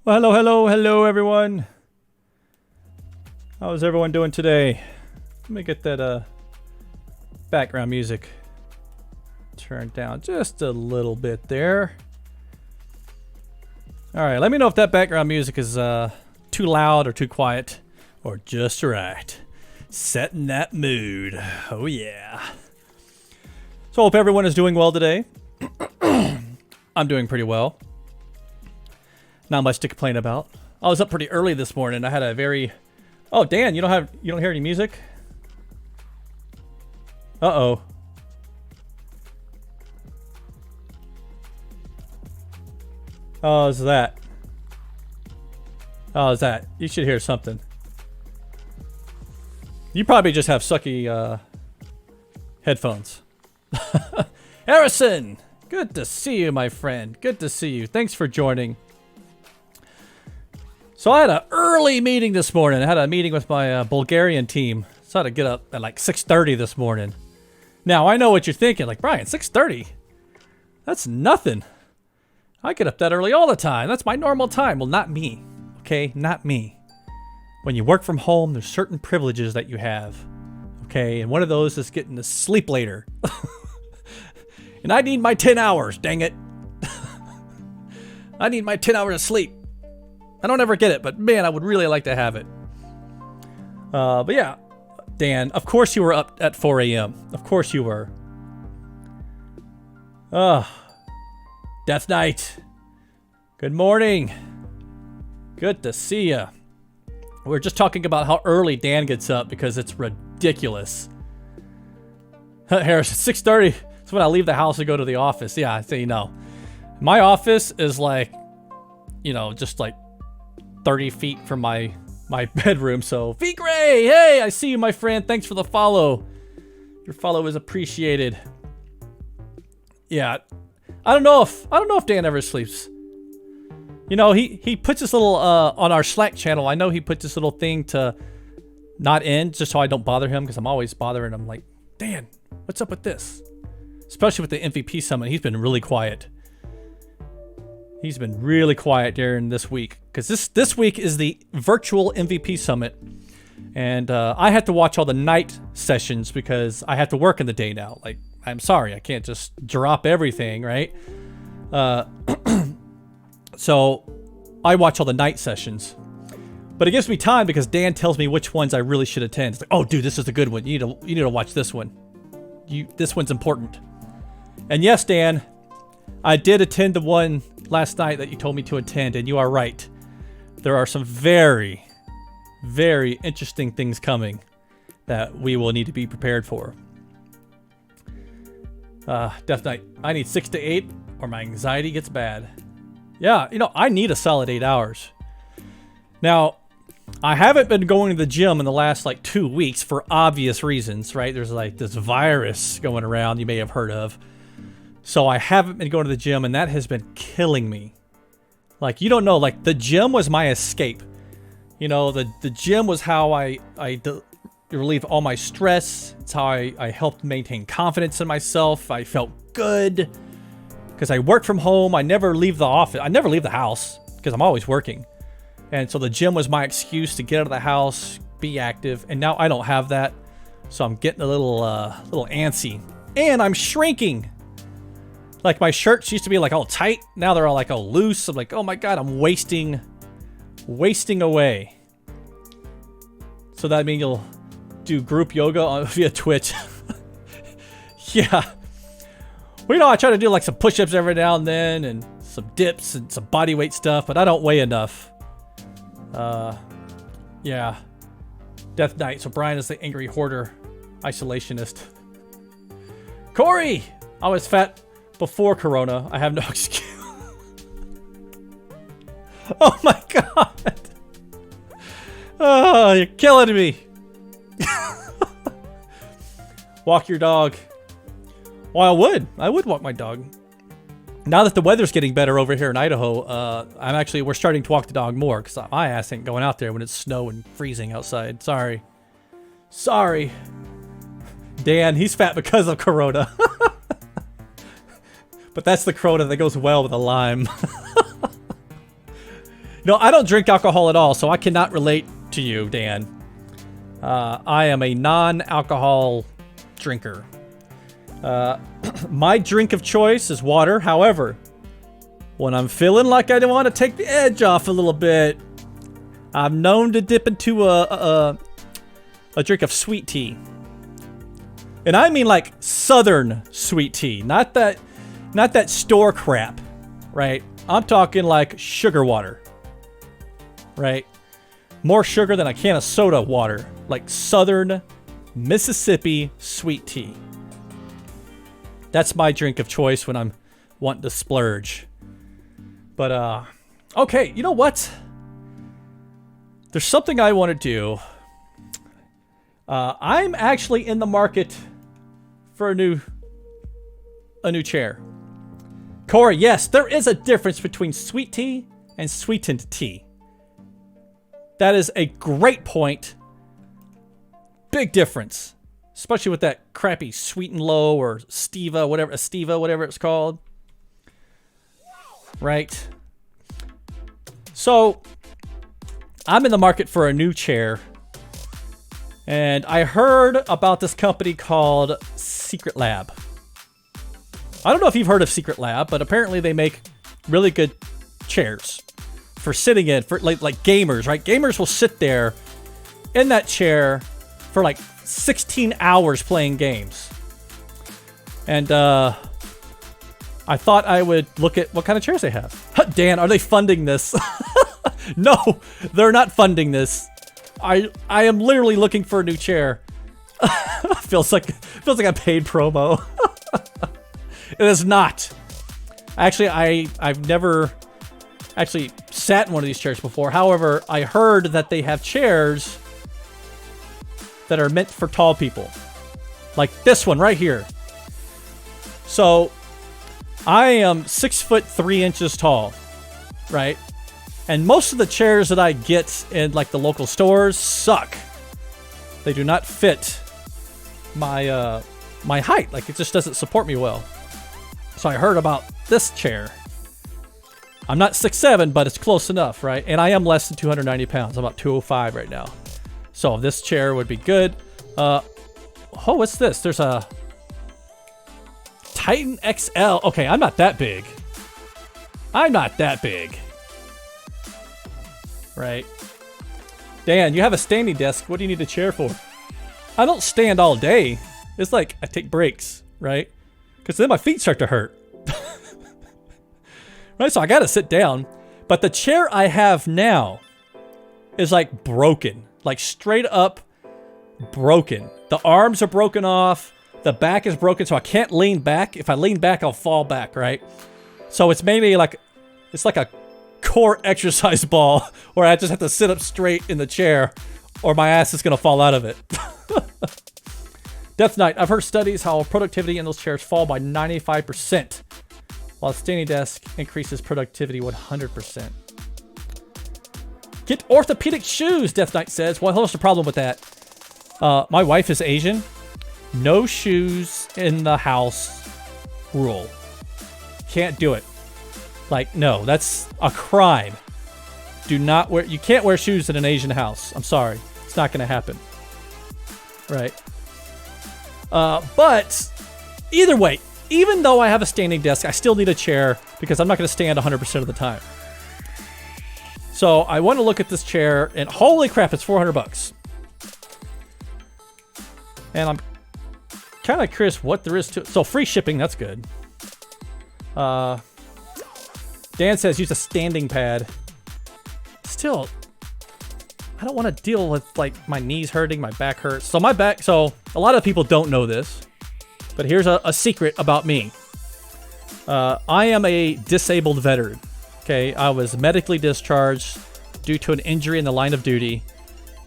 Well, hello, everyone. How's everyone doing today? Let me get that background music turned down just a little bit there. All right, let me know if that background music is too loud or too quiet or just right. Setting that mood. Oh yeah. So I hope everyone is doing well today. I'm doing pretty well. Not much to complain about. I was up pretty early this morning. I had a very... Oh, Dan, you don't hear any music? Uh-oh. Oh, is that? Oh, is that? You should hear something. You probably just have sucky headphones. Harrison! Good to see you, my friend. Good to see you. Thanks for joining. So I had an early meeting this morning. I had a meeting with my Bulgarian team. So I had to get up at like 6:30 this morning. Now, I know what you're thinking. Like, Brian, 6:30? That's nothing. I get up that early all the time. That's my normal time. Well, not me. Okay? Not me. When you work from home, there's certain privileges that you have. Okay? And one of those is getting to sleep later. And I need my 10 hours, dang it. I need my 10 hours of sleep. I don't ever get it, but man, I would really like to have it. But yeah, Dan, of course you were up at 4 a.m. Of course you were. Death Knight. Good morning. Good to see ya. We're just talking about how early Dan gets up because it's ridiculous. Harris, 6:30 is when I leave the house and go to the office. Yeah, so you know. My office is like, you know, just like 30 feet from my bedroom. So, V Gray, hey, I see you, my friend. Thanks for the follow. Your follow is appreciated. Yeah, I don't know if Dan ever sleeps. You know, he puts this little on our Slack channel. I know he puts this little thing to not end just so I don't bother him because I'm always bothering him. Like, Dan, what's up with this? Especially with the MVP summit, he's been really quiet. He's been really quiet during this week because this week is the virtual MVP summit, and I have to watch all the night sessions because I have to work in the day now. Like, I'm sorry, I can't just drop everything, right? So I watch all the night sessions, but it gives me time because Dan tells me which ones I really should attend. It's like, oh, dude, this is a good one. You need to watch this one. This one's important. And yes, Dan, I did attend the one last night that you told me to attend, and you are right. There are some very, very interesting things coming that we will need to be prepared for. Death Knight, I need 6 to 8 or my anxiety gets bad. Yeah, you know, I need a solid 8 hours. Now, I haven't been going to the gym in the last like 2 weeks for obvious reasons, right? There's like this virus going around you may have heard of. So I haven't been going to the gym, and that has been killing me. Like, you don't know, like, the gym was my escape. You know, the gym was how I relieve all my stress. It's how I helped maintain confidence in myself. I felt good. Because I work from home. I never leave the office. I never leave the house because I'm always working. And so the gym was my excuse to get out of the house, be active. And now I don't have that. So I'm getting a little antsy. And I'm shrinking. Like, my shirts used to be like all tight. Now they're all like all loose. I'm like, oh my God, I'm wasting away. So that means you'll do group yoga via Twitch. Yeah. Well, you know, I try to do like some push-ups every now and then and some dips and some body weight stuff, but I don't weigh enough. Yeah. Death Knight. So Brian is the angry hoarder isolationist. Corey! I was fat before Corona. I have no excuse. Oh my God. Oh, you're killing me. Walk your dog. Well, I would walk my dog. Now that the weather's getting better over here in Idaho, we're starting to walk the dog more because my ass ain't going out there when it's snow and freezing outside. Sorry. Dan, he's fat because of Corona. But that's the Corona that goes well with a lime. No, I don't drink alcohol at all, so I cannot relate to you, Dan. I am a non-alcohol drinker. My drink of choice is water. However, when I'm feeling like I want to take the edge off a little bit, I'm known to dip into a drink of sweet tea. And I mean like southern sweet tea, not that store crap, right? I'm talking like sugar water, right? More sugar than a can of soda water, like southern Mississippi sweet tea. That's my drink of choice when I'm wanting to splurge. But, okay, you know what? There's something I want to do. I'm actually in the market for a new chair. Corey, yes, there is a difference between sweet tea and sweetened tea. That is a great point. Big difference. Especially with that crappy Sweet and Low or Estiva, whatever it's called. Right. So, I'm in the market for a new chair. And I heard about this company called Secret Lab. I don't know if you've heard of Secret Lab, but apparently they make really good chairs for sitting in, for like gamers, right? Gamers will sit there in that chair for like 16 hours playing games. And I thought I would look at what kind of chairs they have. Dan, are they funding this? No, they're not funding this. I am literally looking for a new chair. feels like a paid promo. It is not. Actually, I've never actually sat in one of these chairs before. However, I heard that they have chairs that are meant for tall people. Like this one right here. So, I am 6'3" tall, right? And most of the chairs that I get in like the local stores suck. They do not fit my my height. Like it just doesn't support me well. So I heard about this chair. I'm not 6'7", but it's close enough, right? And I am less than 290 pounds. I'm about 205 right now. So this chair would be good. Oh, what's this? There's a Titan XL. Okay, I'm not that big. I'm not that big. Right. Dan, you have a standing desk. What do you need a chair for? I don't stand all day. It's like I take breaks, right? Because then my feet start to hurt. Right, so I gotta sit down. But the chair I have now is like broken. Like straight up broken. The arms are broken off. The back is broken, so I can't lean back. If I lean back, I'll fall back, right? So it's mainly like, it's like a core exercise ball where I just have to sit up straight in the chair or my ass is gonna fall out of it. Death Knight, I've heard studies how productivity in those chairs fall by 95%, while a standing desk increases productivity 100%. Get orthopedic shoes, Death Knight says. Well, what's the problem with that? My wife is Asian. No shoes in the house rule. Can't do it. Like, no, that's a crime. Do not wear, you can't wear shoes in an Asian house. I'm sorry. It's not going to happen. Right. But either way, even though I have a standing desk, I still need a chair because I'm not going to stand 100% of the time. So I want to look at this chair and holy crap, it's 400 bucks. And I'm kind of curious what there is to it. So free shipping, that's good. Dan says use a standing pad. Still, I don't want to deal with like my knees hurting, my back hurts. So my back, so a lot of people don't know this, but here's a secret about me. I am a disabled veteran. Okay, I was medically discharged due to an injury in the line of duty,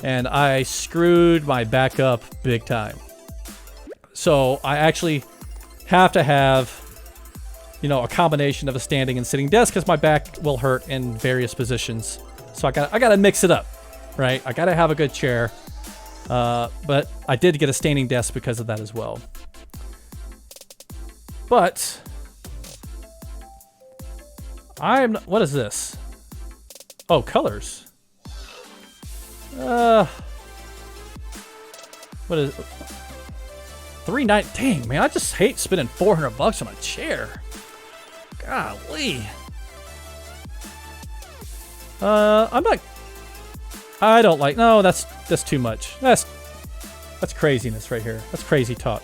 and I screwed my back up big time. So I actually have to have, you know, a combination of a standing and sitting desk because my back will hurt in various positions. So I gotta mix it up, right? I gotta have a good chair, but I did get a standing desk because of that as well. But what is this? Oh, colors. What is it? 390. Dang, man, I just hate spending $400 on a chair. Golly. I'm not. I don't like. No, that's too much. That's craziness right here. That's crazy talk.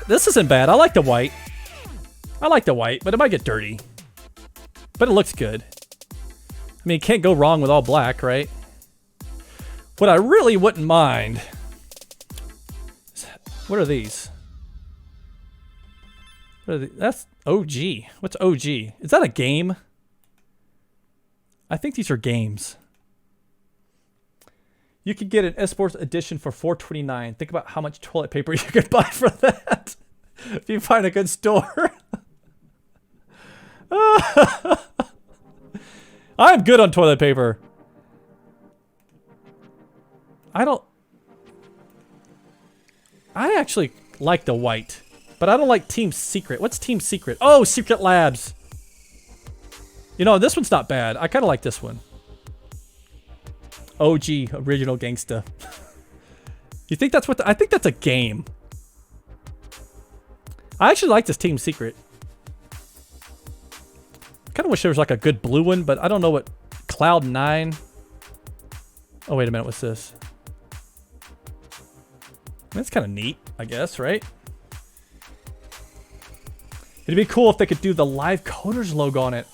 This isn't bad. I like the white. I like the white, but it might get dirty. But it looks good. I mean, you can't go wrong with all black, right? What I really wouldn't mind. What are these? What are these? That's OG. What's OG? Is that a game? I think these are games. You could get an Esports edition for $4.29. Think about how much toilet paper you could buy for that. If you find a good store. I'm good on toilet paper. I actually like the white, but I don't like Team Secret. What's Team Secret? Oh, Secret Labs. You know, this one's not bad. I kind of like this one. OG, original gangsta. You think that's what? I think that's a game. I actually like this Team Secret. Kind of wish there was like a good blue one, but I don't know what. Cloud 9. Oh, wait a minute. What's this? That's kind of neat, I guess, right? It'd be cool if they could do the Live Coders logo on it.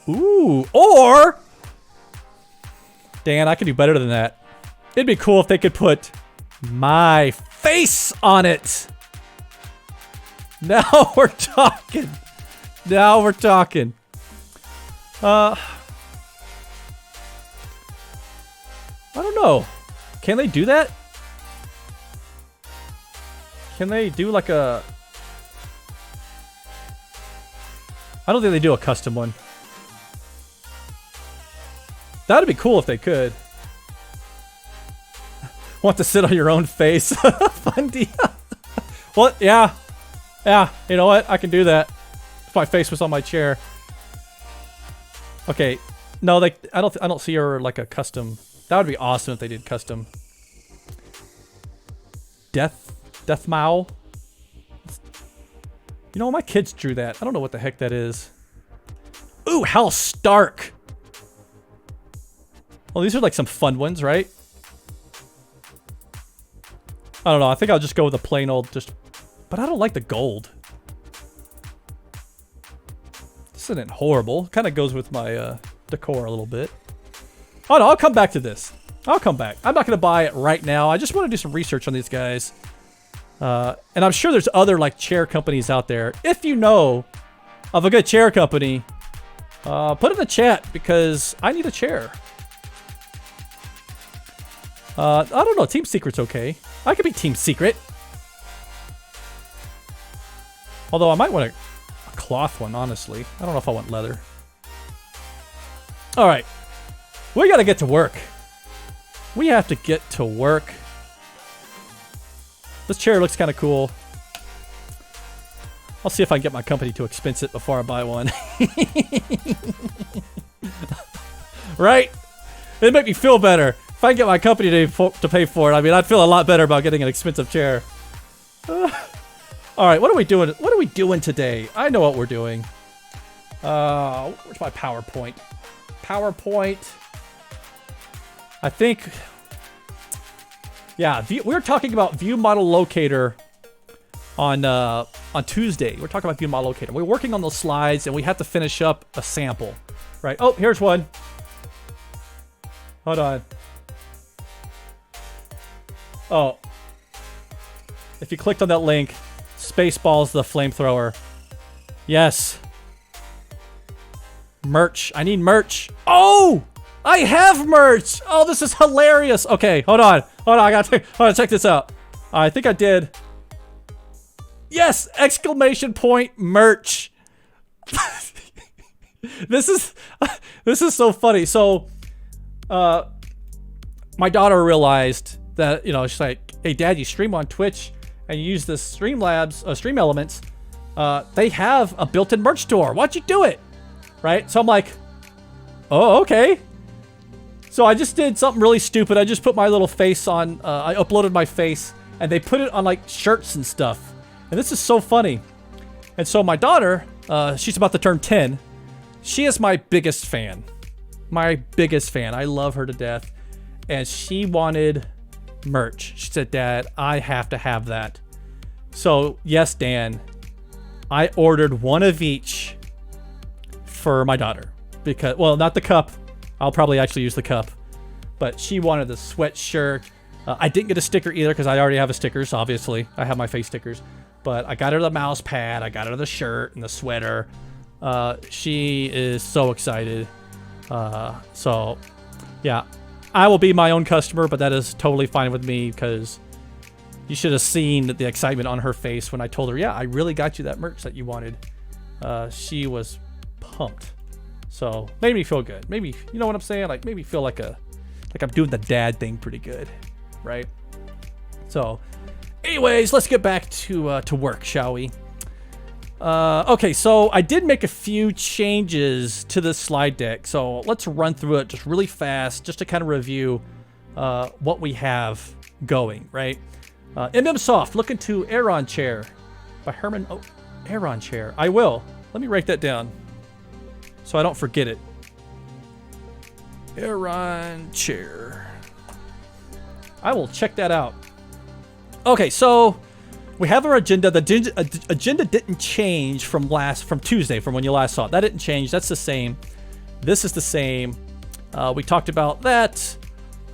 Ooh, or... Dan, I could do better than that. It'd be cool if they could put my face on it. Now we're talking. Now we're talking. I don't know. Can they do that? Can they do like a... I don't think they do a custom one. That'd be cool if they could. Want to sit on your own face? Fun deal. What? Yeah. Yeah. You know what? I can do that. If my face was on my chair. Okay. No, they. I don't see her like a custom. That would be awesome if they did custom. Death Mao. You know, my kids drew that. I don't know what the heck that is. Ooh, Hal Stark. Well, these are like some fun ones, right? I don't know. I think I'll just go with the plain old just... But I don't like the gold. This isn't horrible. Kind of goes with my decor a little bit. Oh no, I'll come back to this. I'll come back. I'm not going to buy it right now. I just want to do some research on these guys. And I'm sure there's other like chair companies out there. If you know of a good chair company, put it in the chat because I need a chair. I don't know. Team Secret's okay. I could be Team Secret. Although I might want a cloth one, honestly. I don't know if I want leather. All right. We got to get to work. We have to get to work. This chair looks kind of cool. I'll see if I can get my company to expense it before I buy one. Right? It'd make me feel better. If I can get my company to pay for it, I mean, I'd feel a lot better about getting an expensive chair. All right, what are we doing? What are we doing today? I know what we're doing. Where's my PowerPoint? PowerPoint. I think... Yeah, we were talking about ViewModelLocator on Tuesday. We're talking about ViewModelLocator. We're working on those slides, and we have to finish up a sample. Right? Oh, here's one. Hold on. Oh. If you clicked on that link, Spaceballs the flamethrower. Yes. Merch. I need merch. Oh! I have merch! Oh, this is hilarious. Okay, hold on. Hold on, I gotta check this out. I think I did. Yes! Exclamation point merch. This is so funny. So, my daughter realized that, you know, she's like, hey, Dad, you stream on Twitch and you use the Stream Elements. They have a built-in merch store. Why'd you do it? right? So I'm like, oh, okay. So I just did something really stupid. I just put my little face on, I uploaded my face, and they put it on like shirts and stuff. And this is so funny. And so my daughter, she's about to turn 10. She is my biggest fan. My biggest fan. I love her to death. And she wanted merch. She said, Dad, I have to have that. So yes, Dan, I ordered one of each for my daughter. Because, well, not the cup. I'll probably actually use the cup. But she wanted the sweatshirt. I didn't get a sticker either because I already have a stickers, obviously. I have my face stickers. But I got her the mouse pad. I got her the shirt and the sweater. She is so excited. So, yeah. I will be my own customer, but that is totally fine with me because you should have seen the excitement on her face when I told her, yeah, I really got you that merch that you wanted. She was pumped. So, made me feel good. Maybe, you know what I'm saying? Like, made me feel like I'm doing the dad thing pretty good, right? So, anyways, let's get back to work, shall we? Okay, so I did make a few changes to this slide deck. So let's run through it just really fast, just to kind of review what we have going, right? MMSoft, look into Aeron Chair by Herman. Oh, Aeron Chair. I will. Let me write that down so I don't forget it. Aeron Chair. I will check that out. Okay, so we have our agenda. The agenda didn't change from Tuesday, from when you last saw it. That didn't change. That's the same. This is the same. We talked about that.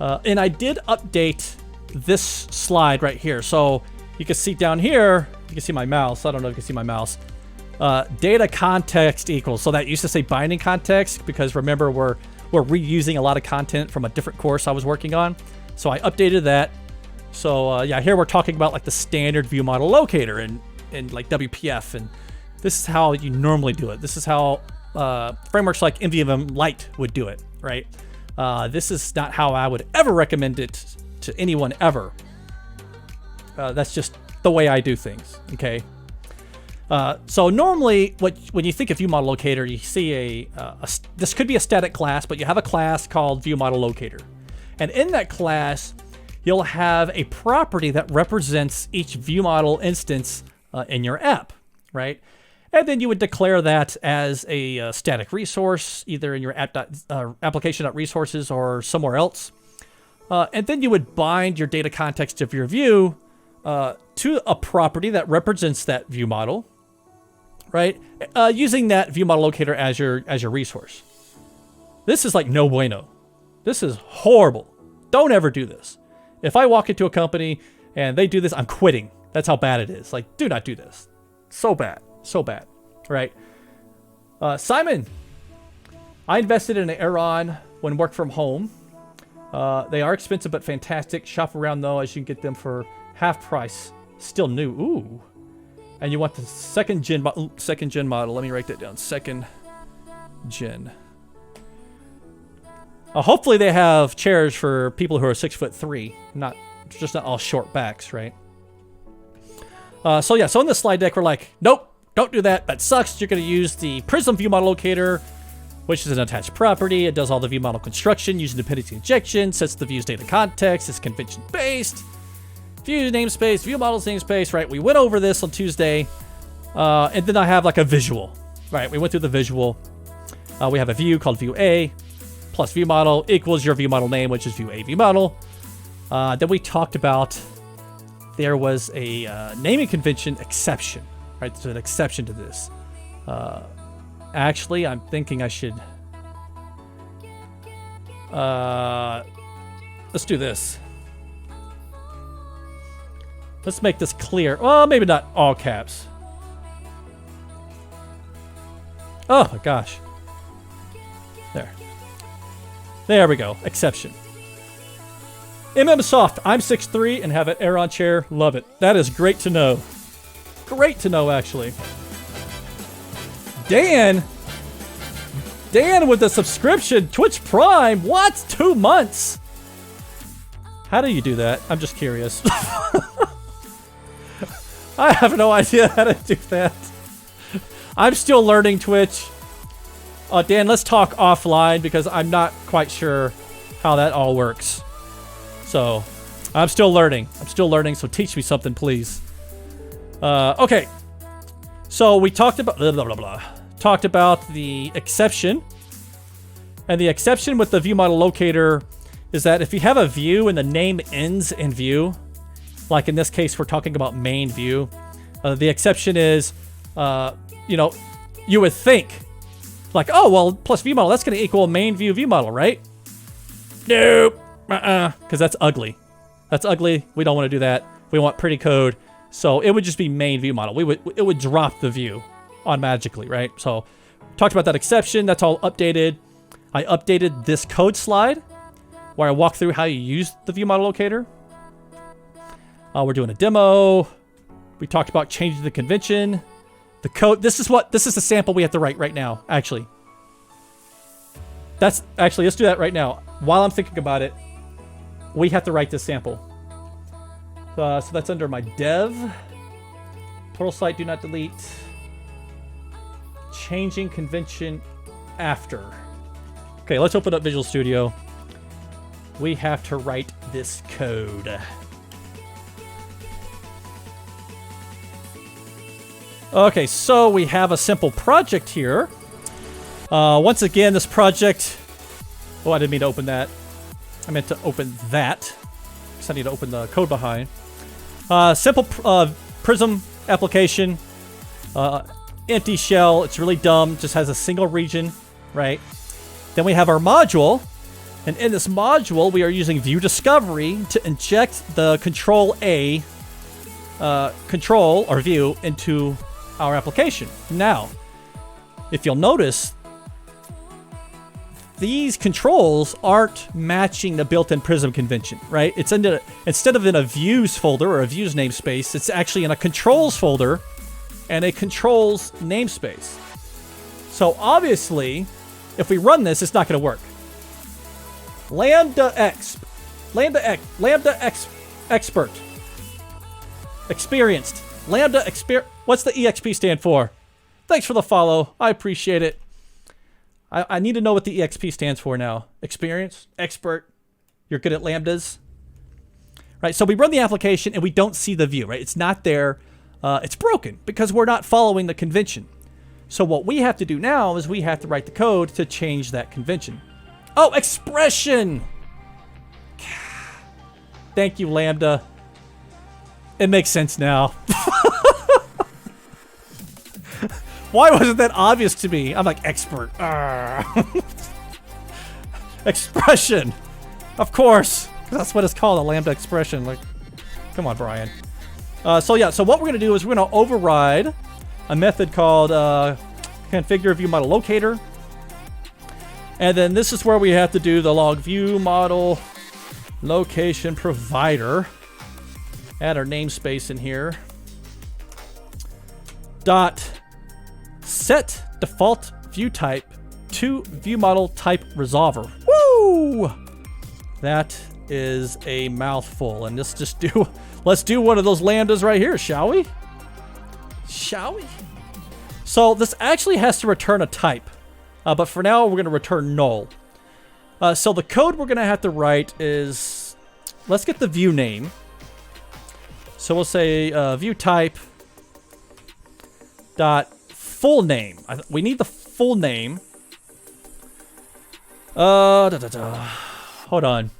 And I did update this slide right here. So you can see down here, you can see my mouse. I don't know if you can see my mouse. Data context equals. So that used to say binding context because remember, we're reusing a lot of content from a different course I was working on. So I updated that. So yeah, here we're talking about like the standard ViewModelLocator and like WPF, and this is how you normally do it. This is how frameworks like MVVM Lite would do it, right? This is not how I would ever recommend it to anyone ever. That's just the way I do things, okay? So normally, when you think of ViewModelLocator, you see this could be a static class, but you have a class called ViewModelLocator, and in that class, you'll have a property that represents each ViewModel instance in your app, right? And then you would declare that as a static resource, either in your application.resources or somewhere else. And then you would bind your data context of your view to a property that represents that view model, right? Using that ViewModelLocator as your resource. This is like no bueno. This is horrible. Don't ever do this. If I walk into a company and they do this, I'm quitting. That's how bad it is. Like, do not do this. So bad. So bad. Right? Simon, I invested in an Aeron when work from home. They are expensive but fantastic. Shop around though, as you can get them for half price. Still new. Ooh. And you want the second gen model. Let me write that down. Second gen. Hopefully they have chairs for people who are 6'3", not all short backs, right? So yeah, so in the slide deck, we're like, nope, don't do that. That sucks. You're going to use the Prism ViewModelLocator, which is an attached property. It does all the view model construction using dependency injection, sets the view's data context, it's convention-based. View namespace, view models namespace, right? We went over this on Tuesday. And then I have like a visual, right? We went through the visual. We have a view called view A. Plus view model equals your view model name, which is view A view model. Then we talked about there was a naming convention exception, right? There's an exception to this. Actually, I'm thinking I should. Let's do this. Let's make this clear. Well, maybe not all caps. Oh my gosh. There we go. Exception. MMSoft, I'm 6'3" and have an Aeron chair. Love it. That is great to know. Great to know, actually. Dan with the subscription. Twitch Prime. What? 2 months? How do you do that? I'm just curious. I have no idea how to do that. I'm still learning Twitch. Dan, let's talk offline because I'm not quite sure how that all works. So, I'm still learning. So teach me something, please. Okay. So we talked about talked about the exception. And the exception with the ViewModelLocator is that if you have a view and the name ends in view, like in this case we're talking about main view, the exception is, you know, you would think, like, oh, well, plus ViewModel, that's going to equal main view ViewModel, right? Nope. Because that's ugly. That's ugly. We don't want to do that. We want pretty code. So it would just be main ViewModel. It would drop the view automatically, right? So talked about that exception. That's all updated. I updated this code slide where I walk through how you use the ViewModelLocator. We're doing a demo. We talked about changing the convention. The code. This is the sample we have to write right now, actually. Let's do that right now. While I'm thinking about it, we have to write this sample. So that's under my dev. Pluralsight, do not delete. Changing convention after. Okay, let's open up Visual Studio. We have to write this code. Okay, so we have a simple project here. Once again, this project... Oh, I didn't mean to open that. I meant to open that. Because I need to open the code behind. Simple Prism application. Empty shell. It's really dumb. Just has a single region, right? Then we have our module. And in this module, we are using view discovery to inject the control or view into our application. Now, if you'll notice, these controls aren't matching the built-in Prism convention, right? It's instead of in a views folder or a views namespace, it's actually in a controls folder and a controls namespace. So obviously, if we run this, it's not going to work. Lambda expert, experienced, what's the EXP stand for? Thanks for the follow. I appreciate it. I need to know what the EXP stands for now. Experienced, expert. You're good at lambdas. Right, so we run the application and we don't see the view, right? It's not there. It's broken because we're not following the convention. So what we have to do now is we have to write the code to change that convention. Oh, expression! Thank you, Lambda. It makes sense now. Why wasn't that obvious to me? I'm like, expert. Expression. Of course. That's what it's called, a Lambda expression. Like, come on, Brian. So what we're going to do is we're going to override a method called configure ViewModelLocator. And then this is where we have to do the log ViewModelLocation provider. Add our namespace in here. Dot set default view type to ViewModel type resolver. Woo! That is a mouthful. And let's do one of those lambdas right here, shall we? Shall we? So this actually has to return a type. But for now, we're going to return null. So the code we're going to have to write is... Let's get the view name. So we'll say view type dot full name. We need the full name. Hold on.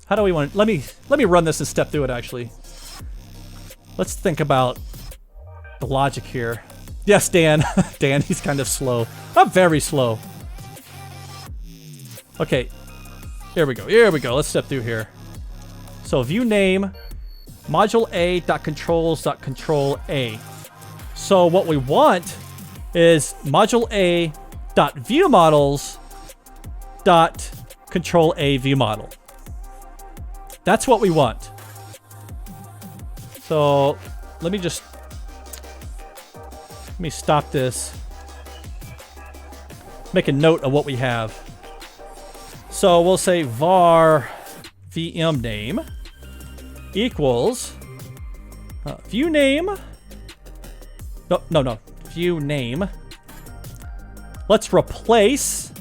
How do we want... Let me run this and step through it, actually. Let's think about the logic here. Yes, Dan. Dan, he's kind of slow. I'm very slow. Okay. Here we go. Here we go. Let's step through here. So view name module a.controls.control a. So what we want is module a.viewModels.control a viewModel. That's what we want. So let me stop this. Make a note of what we have. So we'll say var VM name equals view name. No. View name Let's replace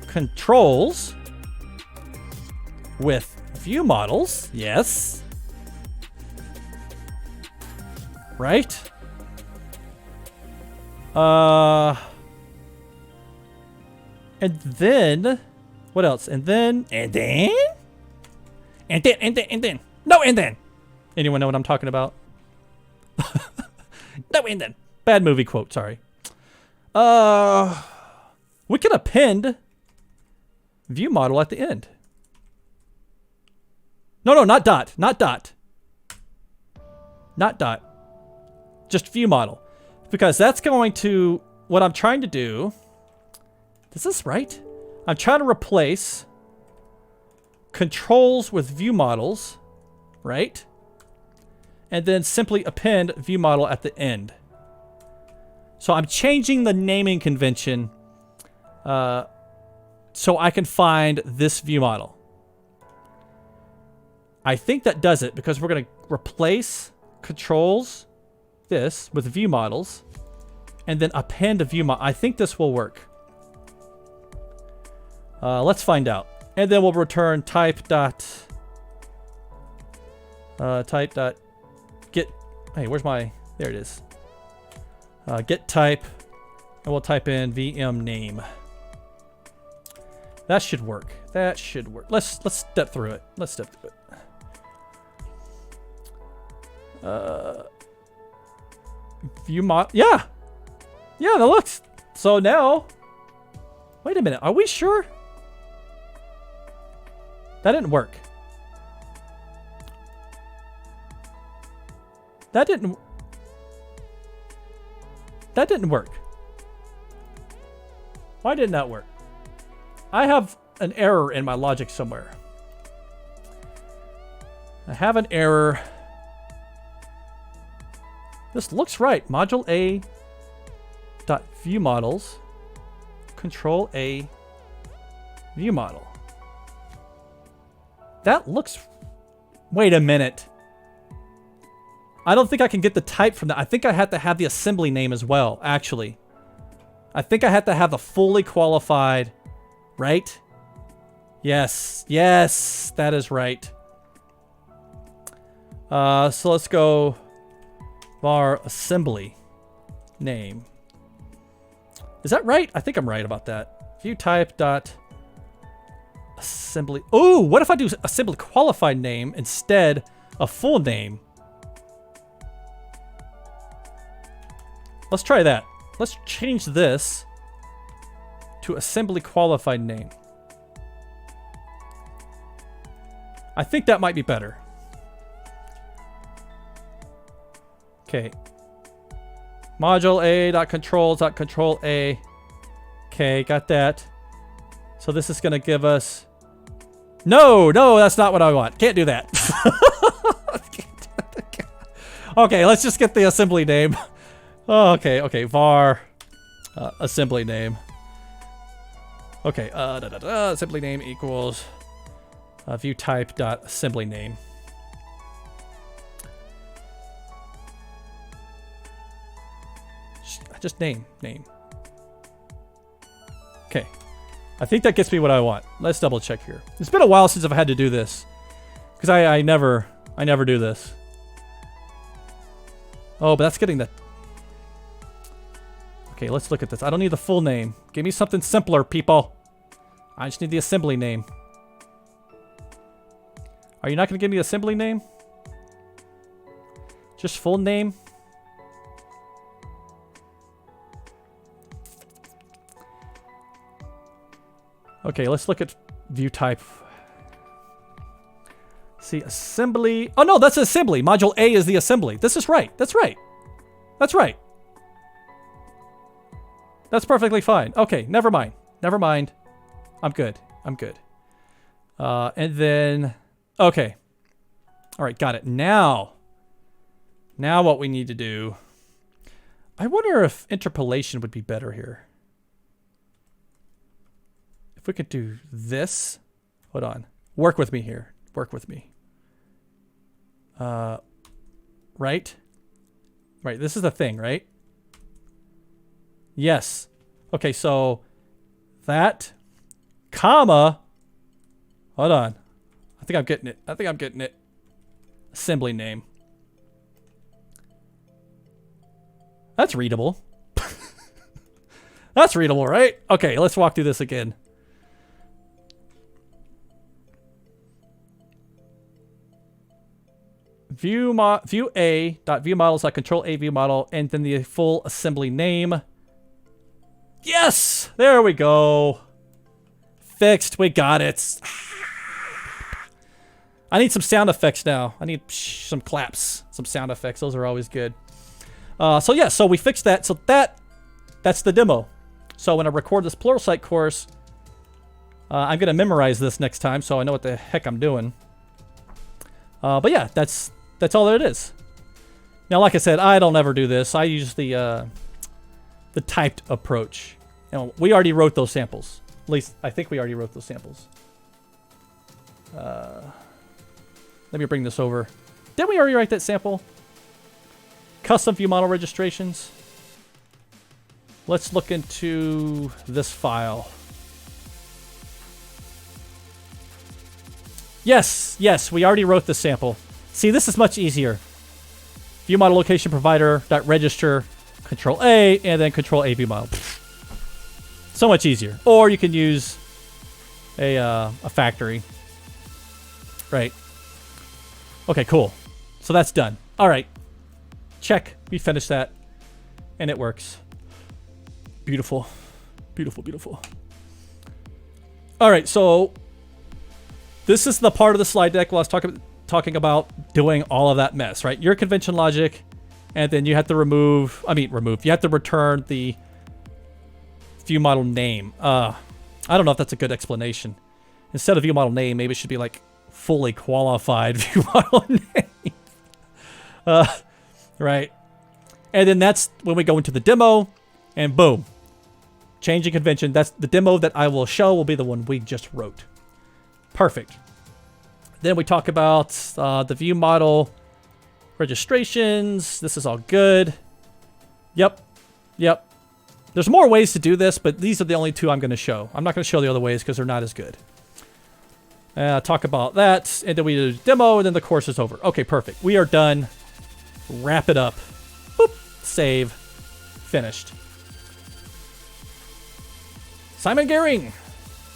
controls with view models. Yes. Right? And then, what else? And then. No, and then. Anyone know what I'm talking about? No, and then. Bad movie quote, sorry. We can append view model at the end. No, not dot. Not dot. Not dot. Just view model. Because that's going to, what I'm trying to do, is this right? I'm trying to replace controls with view models, right? And then simply append view model at the end. So I'm changing the naming convention so I can find this view model. I think that does it because we're going to replace controls, this, with view models, and then append a view model. I think this will work. Let's find out. And then we'll return type dot get. Hey, where's my? There it is. Get type, and we'll type in VM name. That should work. That should work. Let's step through it. Let's step through it. View mod. Yeah, that looks. So now, wait a minute. Are we sure? That didn't work. That didn't work. Why didn't that work? I have an error in my logic somewhere. I have an error. This looks right. Module A dot view models. Control A view model. That looks. Wait a minute. I don't think I can get the type from that. I think I have to have the assembly name as well, actually. I think I have to have the fully qualified, right? Yes, that is right. So let's go var assembly name. Is that right? I think I'm right about that. View type dot assembly. Oh, what if I do assembly qualified name instead of full name? Let's try that. Let's change this to assembly qualified name. I think that might be better. Okay. Module A.controls.control A. Okay, got that. So this is going to give us... No, that's not what I want. Can't do that. Okay, let's just get the assembly name. Oh, okay, var assembly name. Okay, assembly name equals view type dot assembly name. Just name. Okay, I think that gets me what I want. Let's double check here. It's been a while since I've had to do this because I never do this. Oh, but that's getting the. Okay, let's look at this. I don't need the full name. Give me something simpler, people. I just need the assembly name. Are you not going to give me the assembly name? Just full name? Okay, let's look at view type. See, assembly. Oh, no, that's assembly. Module A is the assembly. This is right. That's right. That's perfectly fine. Okay, never mind. I'm good. And then, okay. All right, got it. Now what we need to do, I wonder if interpolation would be better here. If we could do this, hold on. Work with me here. Right, this is the thing, right? Yes. Okay, so that, comma, hold on. I think I'm getting it. Assembly name. That's readable. That's readable, right? Okay, let's walk through this again. View A dot view models dot control A view model, and then the full assembly name. Yes, there we go. Fixed. We got it. I need some sound effects now. I need some claps, some sound effects. Those are always good. So yeah, so we fixed that. So that's the demo. So when I record this Pluralsight course, I'm gonna memorize this next time, so I know what the heck I'm doing. But yeah, that's all that it is. Now, like I said, I don't ever do this. I use the typed approach. You know, we already wrote those samples. At least I think we already wrote those samples. Let me bring this over. Didn't we already write that sample? Custom view model registrations. Let's look into this file. Yes, we already wrote the sample. See, this is much easier. View model location provider dot register control A and then control A view model. So much easier. Or you can use a factory. Right. Okay, cool. So that's done. All right. Check. We finished that. And it works. Beautiful. Beautiful, beautiful. All right, so this is the part of the slide deck where I was talking about doing all of that mess, right? Your convention logic, and then you have to you have to return the view model name. I don't know if that's a good explanation. Instead of view model name, maybe it should be like fully qualified view model name. Right. And then that's when we go into the demo, and boom. Changing convention. That's the demo that I will show will be the one we just wrote. Perfect. Then we talk about the view model registrations. This is all good. Yep. There's more ways to do this, but these are the only two I'm going to show. I'm not going to show the other ways because they're not as good. Talk about that, and then we do demo, and then the course is over. Okay, perfect. We are done. Wrap it up. Boop. Save. Finished. Simon Gehring.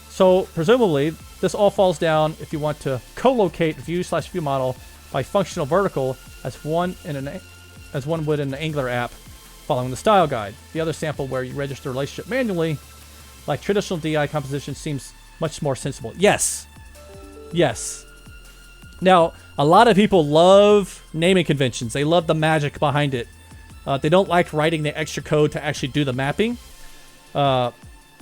So presumably this all falls down if you want to co-locate view/view model by functional vertical as one would in an Angular app following the style guide. The other sample where you register the relationship manually, like traditional DI composition, seems much more sensible. Yes. Now, a lot of people love naming conventions. They love the magic behind it. They don't like writing the extra code to actually do the mapping.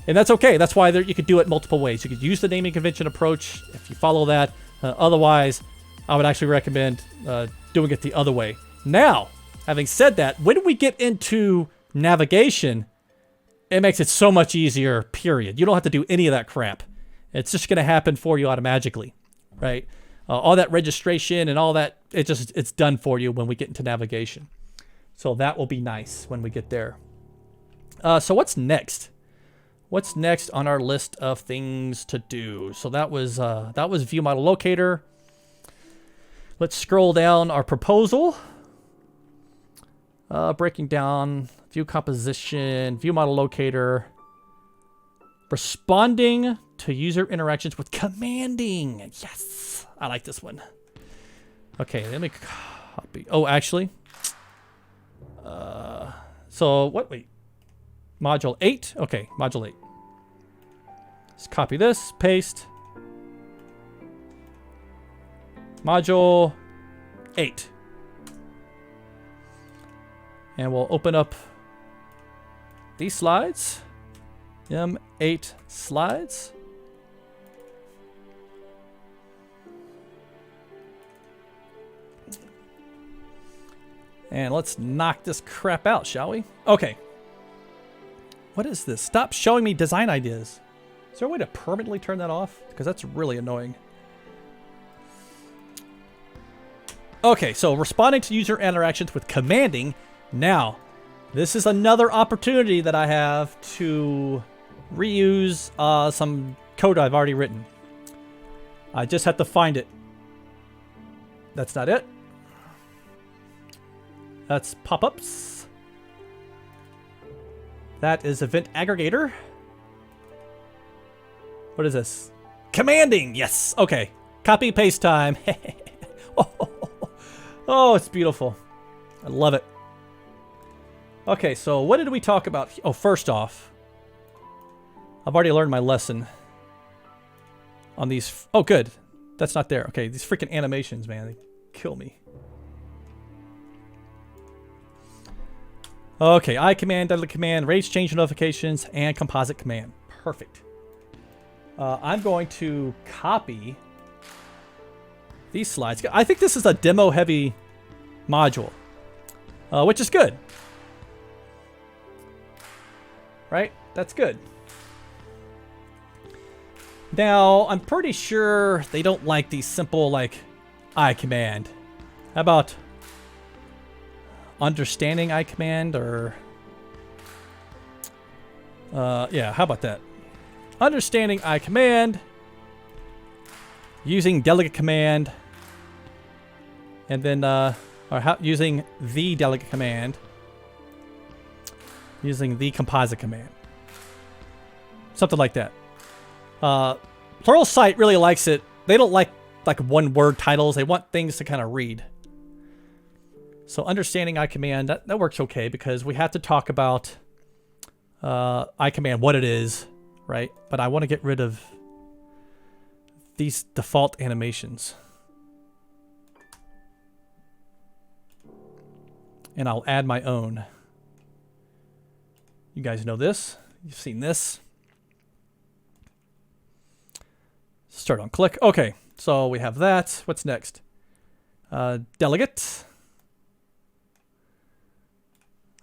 And that's okay. That's why you could do it multiple ways. You could use the naming convention approach if you follow that. Otherwise, I would actually recommend doing it the other way. Now, having said that, when we get into navigation, it makes it so much easier, period. You don't have to do any of that crap. It's just going to happen for you automatically, right? All that registration and all that, it's done for you when we get into navigation. So that will be nice when we get there. So what's next? What's next on our list of things to do? So that was ViewModelLocator. Let's scroll down our proposal. Breaking down view composition, ViewModelLocator, responding to user interactions with commanding. Yes, I like this one. Okay, let me copy. Oh, actually. So what? Wait. Module 8? Okay, module 8. Let's copy this, paste. Module 8. And we'll open up these slides. M8 slides. And let's knock this crap out, shall we? Okay. What is this? Stop showing me design ideas. Is there a way to permanently turn that off? Because that's really annoying. Okay, so responding to user interactions with commanding. Now, This is another opportunity that I have to reuse some code I've already written. I just have to find it. That's not it. That's pop-ups. That is event aggregator. What is this? Commanding! Yes! Okay. Copy paste time. Oh, it's beautiful. I love it. Okay, so what did we talk about? Oh, first off, I've already learned my lesson on these. Oh, good. That's not there. Okay, these freaking animations, man, they kill me. Okay, ICommand, DelegateCommand, range change notifications, and CompositeCommand. Perfect. I'm going to copy these slides. I think this is a demo-heavy module, which is good. Right? That's good. Now, I'm pretty sure they don't like these simple, like, ICommand. How about understanding ICommand, or... yeah, how about that? Understanding ICommand, using DelegateCommand, and then, using the DelegateCommand, using the CompositeCommand. Something like that. Pluralsight really likes it. They don't like one-word titles. They want things to kind of read. So understanding ICommand, that works okay, because we have to talk about ICommand, what it is, right? But I want to get rid of these default animations. And I'll add my own. You guys know this. You've seen this. Start on click. Okay, so we have that. What's next? Delegate.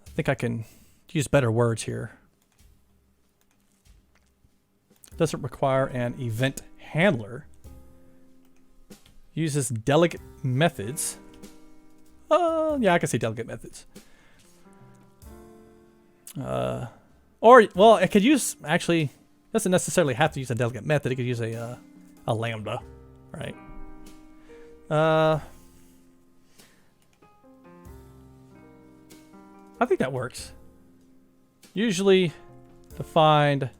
I think I can use better words here. Doesn't require an event handler. Uses delegate methods. Yeah, I can say delegate methods. Or, well, it could use, actually, doesn't necessarily have to use a delegate method. It could use a lambda, right? I think that works. Usually defined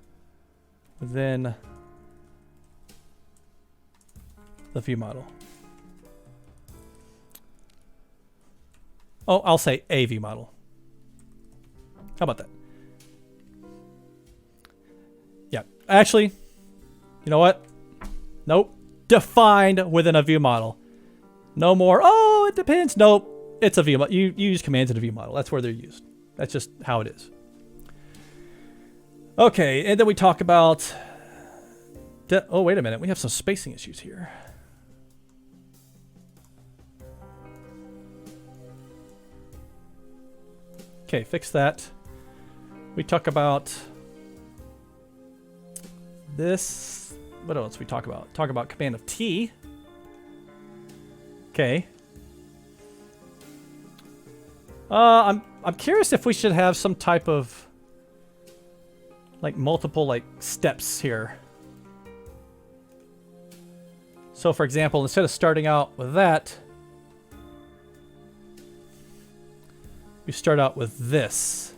within the view model. Oh, I'll say a view model. How about that? Yeah, actually, you know what? Nope. Defined within a view model. No more, oh, it depends. Nope. It's a view model. You use commands in a view model. That's where they're used. That's just how it is. Okay, and then we talk about... oh, wait a minute. We have some spacing issues here. Okay, fix that. We talk about this. What else we talk about? Talk about command of T. Okay. I'm curious if we should have some type of like multiple like steps here. So for example, instead of starting out with that, we start out with this.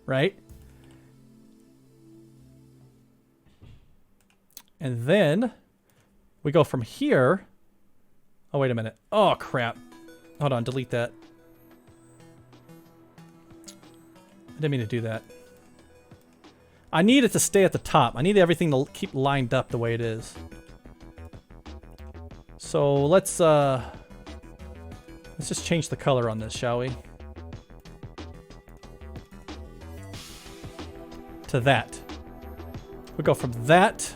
Right? And then we go from here. Oh, wait a minute. Oh, crap. Hold on, delete that. I didn't mean to do that. I need it to stay at the top. I need everything to keep lined up the way it is. So let's just change the color on this, shall we? To that. We go from that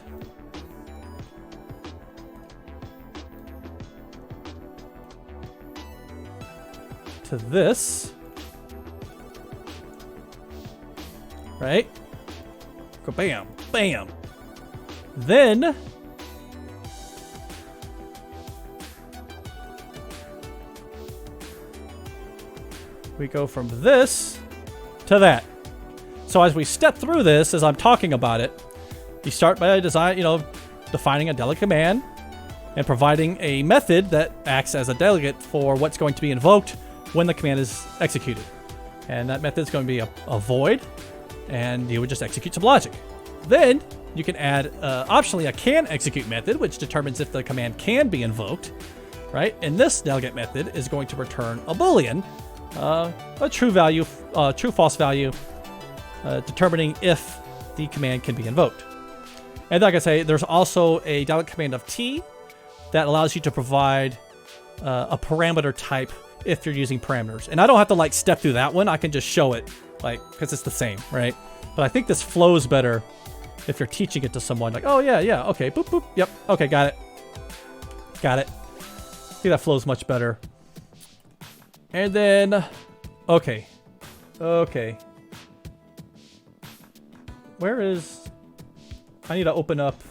to this. Right? Go bam, bam. Then we go from this to that. So as we step through this, as I'm talking about it, you start by defining a delegate command and providing a method that acts as a delegate for what's going to be invoked when the command is executed. And that method is going to be a void, and you would just execute some logic. Then you can add optionally a CanExecute method, which determines if the command can be invoked, right? And this delegate method is going to return a Boolean, a true value, true/false value, determining if the command can be invoked. And like I say, there's also a delegate command of T that allows you to provide a parameter type if you're using parameters. And I don't have to like step through that one. I can just show it because it's the same, right? But I think this flows better if you're teaching it to someone like, oh yeah, okay, boop, boop, yep, okay, got it. I think that flows much better. And then, okay. Where is, I need to open up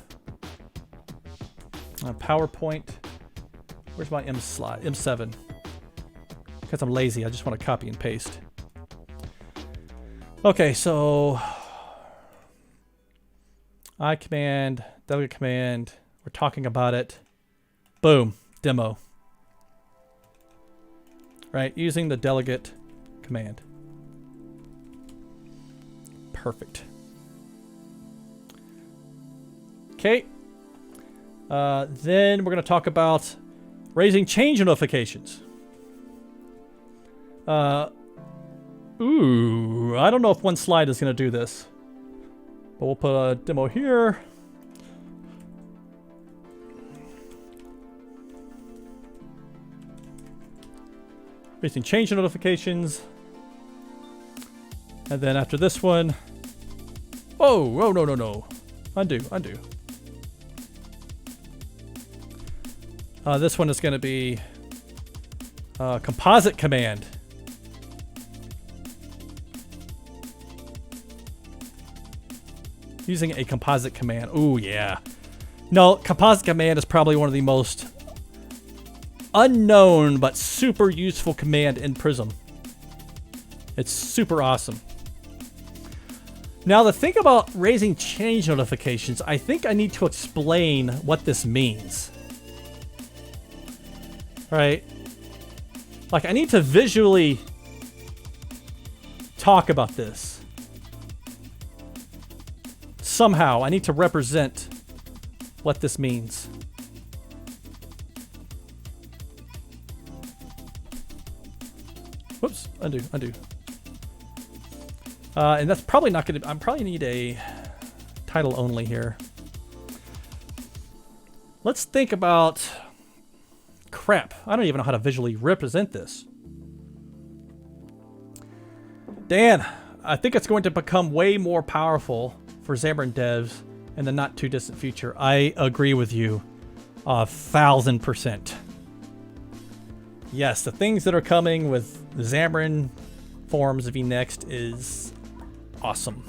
PowerPoint. Where's my M7? Because I'm lazy, I just want to copy and paste. Okay, so ICommand, DelegateCommand, we're talking about it. Boom, demo. Right, using the delegate command. Perfect. Okay. Then we're going to talk about raising change notifications. Ooh, I don't know if one slide is going to do this. But we'll put a demo here. Raising change notifications. And then after this one. Oh, no. Undo. This one is going to be CompositeCommand. Using a composite command. Ooh, yeah. No, CompositeCommand is probably one of the most unknown but super useful command in Prism. It's super awesome. Now, the thing about raising change notifications, I think I need to explain what this means. Right? Like, I need to visually talk about this. Somehow, I need to represent what this means. Whoops, undo. And that's probably not going to, I probably need a title only here. Let's think about, crap, I don't even know how to visually represent this. Dan, I think it's going to become way more powerful for Xamarin devs in the not too distant future. I agree with you 1000%. Yes, the things that are coming with Xamarin forms of Next is awesome.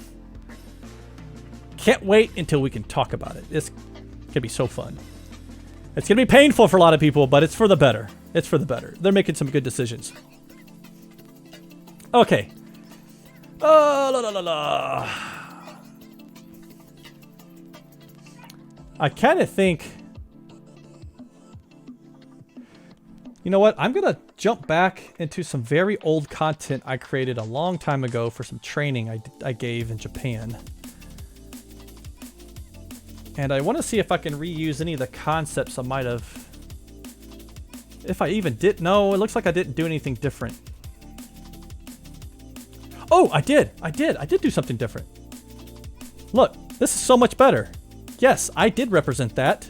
Can't wait until we can talk about it. It's gonna be so fun. It's gonna be painful for a lot of people, but it's for the better. It's for the better. They're making some good decisions. Okay. I kind of think, you know what? I'm going to jump back into some very old content I created a long time ago for some training I gave in Japan. And I want to see if I can reuse any of the concepts I might have. If I even did. No, it looks like I didn't do anything different. Oh, I did do something different. Look, this is so much better. Yes, I did represent that.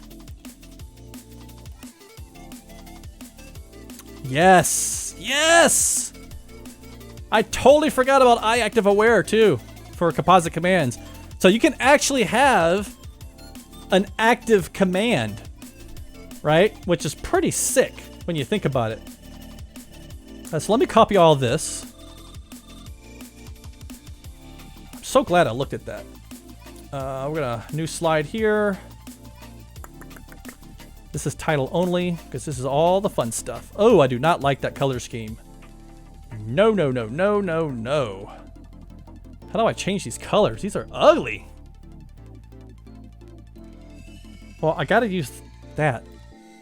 Yes! I totally forgot about iActiveAware too for composite commands. So you can actually have an active command, right? Which is pretty sick when you think about it. So let me copy all this. I'm so glad I looked at that. We're gonna new slide here. This is title only because this is all the fun stuff. Oh, I do not like that color scheme. No, no, no, no, no, no. How do I change these colors? These are ugly. Well, I gotta use that.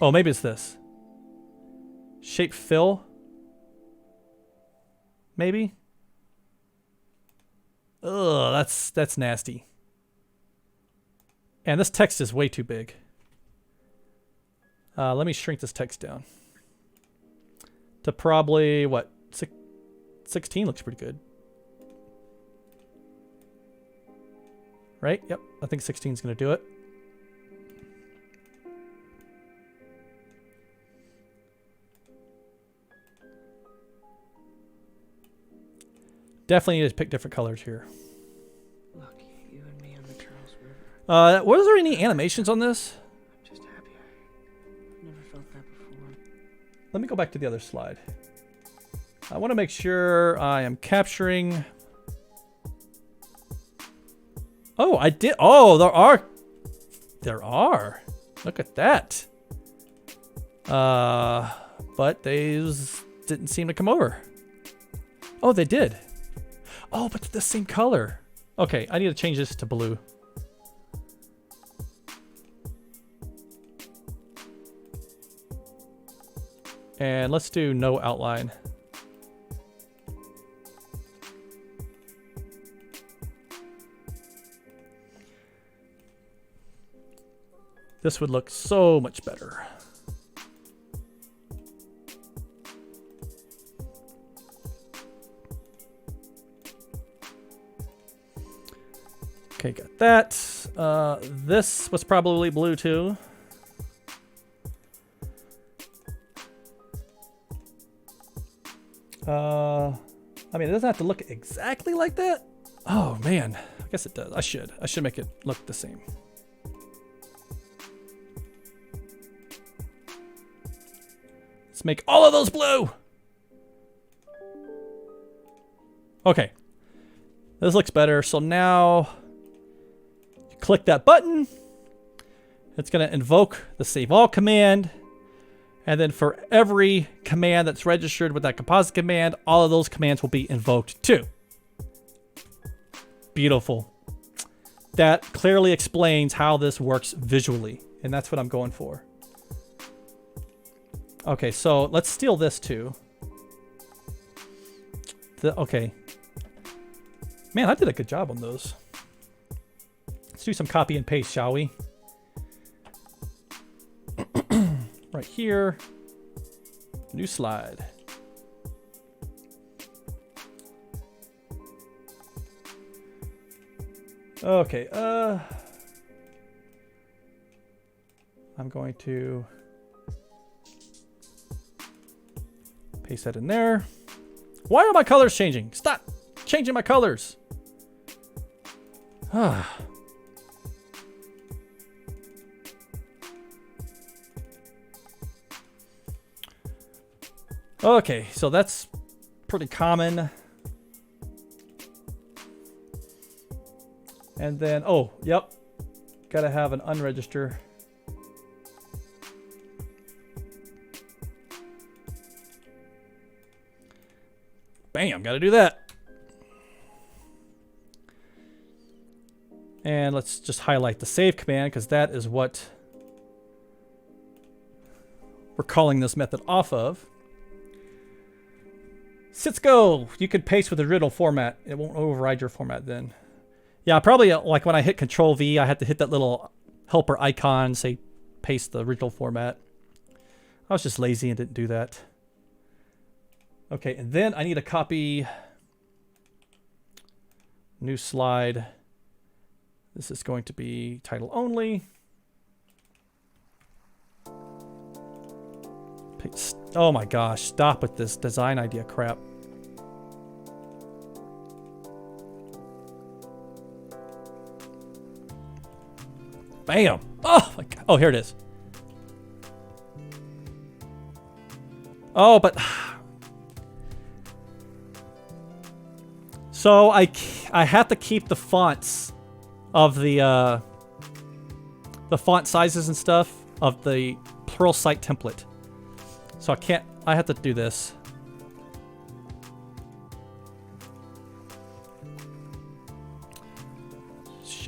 Oh, maybe it's this. Shape fill. Maybe. Ugh, that's nasty. And this text is way too big. Let me shrink this text down. To probably, what, 16 looks pretty good. Right? Yep, I think 16 is going to do it. Definitely need to pick different colors here. Look, you and me on the Charles River. Was there any animations on this? I'm just happy I never felt that before. Let me go back to the other slide. I want to make sure I am capturing. Oh, I did. Oh, there are. There are. Look at that. But these didn't seem to come over. Oh, they did. Oh, but they're the same color. Okay, I need to change this to blue. And let's do no outline. This would look so much better. Okay, got that. This was probably blue too. I mean, it doesn't have to look exactly like that. Oh man, I guess it does. I should make it look the same. Let's make all of those blue. Okay, this looks better. So now you click that button. It's going to invoke the save all command. And then for every command that's registered with that composite command, all of those commands will be invoked too. Beautiful. That clearly explains how this works visually. And that's what I'm going for. Okay, so let's steal this too. Okay. Man, I did a good job on those. Let's do some copy and paste, shall we? Right here. New slide. Okay, I'm going to paste that in there. Why are my colors changing? Stop changing my colors. Okay, so that's pretty common. And then, oh, yep. Gotta have an unregister. Bam, gotta do that. And let's just highlight the save command because that is what we're calling this method off of. Sysgo, you could paste with the original format. It won't override your format then. Yeah, probably like when I hit Control V, I had to hit that little helper icon, say paste the original format. I was just lazy and didn't do that. Okay, and then I need to copy. New slide. This is going to be title only. Paste. Oh my gosh, stop with this design idea crap. Bam! Oh my God. Oh, here it is. Oh, but so I have to keep the fonts of the font sizes and stuff of the Pluralsight template. So I have to do this.